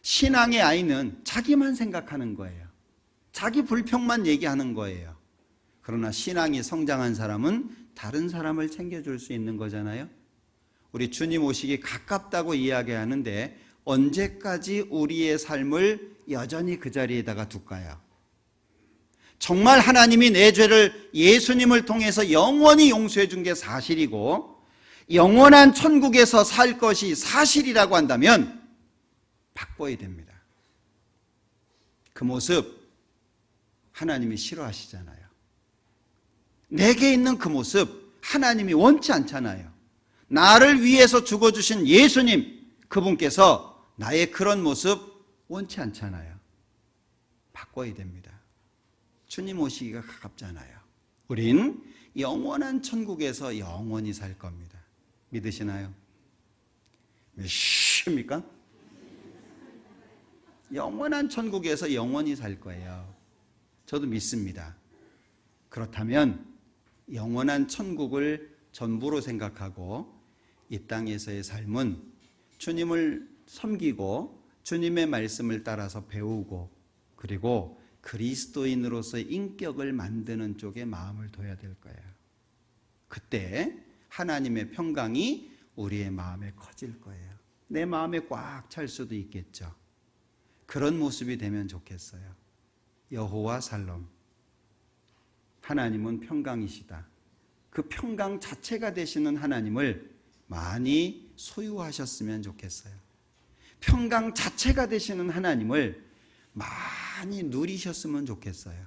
S1: 신앙의 아이는 자기만 생각하는 거예요. 자기 불평만 얘기하는 거예요. 그러나 신앙이 성장한 사람은 다른 사람을 챙겨줄 수 있는 거잖아요. 우리 주님 오시기 가깝다고 이야기하는데 언제까지 우리의 삶을 여전히 그 자리에다가 둘까요? 정말 하나님이 내 죄를 예수님을 통해서 영원히 용서해 준 게 사실이고 영원한 천국에서 살 것이 사실이라고 한다면 바꿔야 됩니다. 그 모습 하나님이 싫어하시잖아요. 내게 있는 그 모습 하나님이 원치 않잖아요. 나를 위해서 죽어주신 예수님 그분께서 나의 그런 모습 원치 않잖아요. 바꿔야 됩니다. 주님 오시기가 가깝잖아요. 우린 영원한 천국에서 영원히 살 겁니다. 믿으시나요? 믿습니까? 영원한 천국에서 영원히 살 거예요. 저도 믿습니다. 그렇다면 영원한 천국을 전부로 생각하고 이 땅에서의 삶은 주님을 섬기고 주님의 말씀을 따라서 배우고 그리고 그리스도인으로서의 인격을 만드는 쪽에 마음을 둬야 될 거예요. 그때 하나님의 평강이 우리의 마음에 커질 거예요. 내 마음에 꽉 찰 수도 있겠죠. 그런 모습이 되면 좋겠어요. 여호와 살롬. 하나님은 평강이시다. 그 평강 자체가 되시는 하나님을 많이 소유하셨으면 좋겠어요. 평강 자체가 되시는 하나님을 많이 누리셨으면 좋겠어요.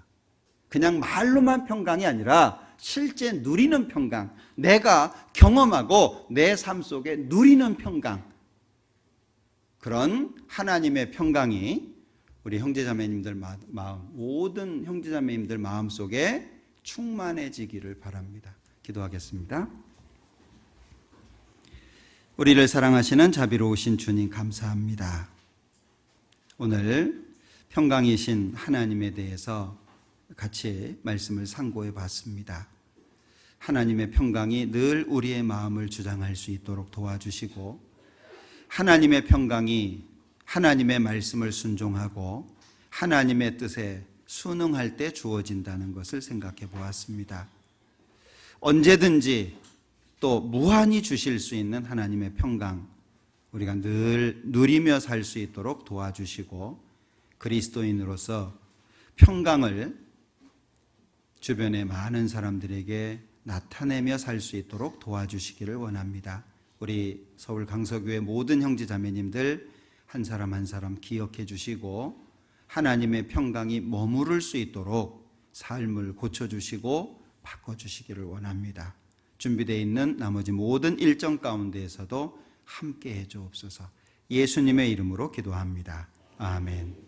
S1: 그냥 말로만 평강이 아니라 실제 누리는 평강, 내가 경험하고 내 삶 속에 누리는 평강, 그런 하나님의 평강이 우리 형제자매님들 마음, 모든 형제자매님들 마음 속에 충만해지기를 바랍니다. 기도하겠습니다. 우리를 사랑하시는 자비로우신 주님 감사합니다. 오늘 평강이신 하나님에 대해서 같이 말씀을 상고해 봤습니다. 하나님의 평강이 늘 우리의 마음을 주장할 수 있도록 도와주시고 하나님의 평강이 하나님의 말씀을 순종하고 하나님의 뜻에 순응할 때 주어진다는 것을 생각해 보았습니다. 언제든지 또 무한히 주실 수 있는 하나님의 평강 우리가 늘 누리며 살 수 있도록 도와주시고 그리스도인으로서 평강을 주변의 많은 사람들에게 나타내며 살 수 있도록 도와주시기를 원합니다. 우리 서울 강서교회 모든 형제자매님들 한 사람 한 사람 기억해 주시고 하나님의 평강이 머무를 수 있도록 삶을 고쳐주시고 바꿔주시기를 원합니다. 준비되어 있는 나머지 모든 일정 가운데에서도 함께 해주옵소서. 예수님의 이름으로 기도합니다. 아멘.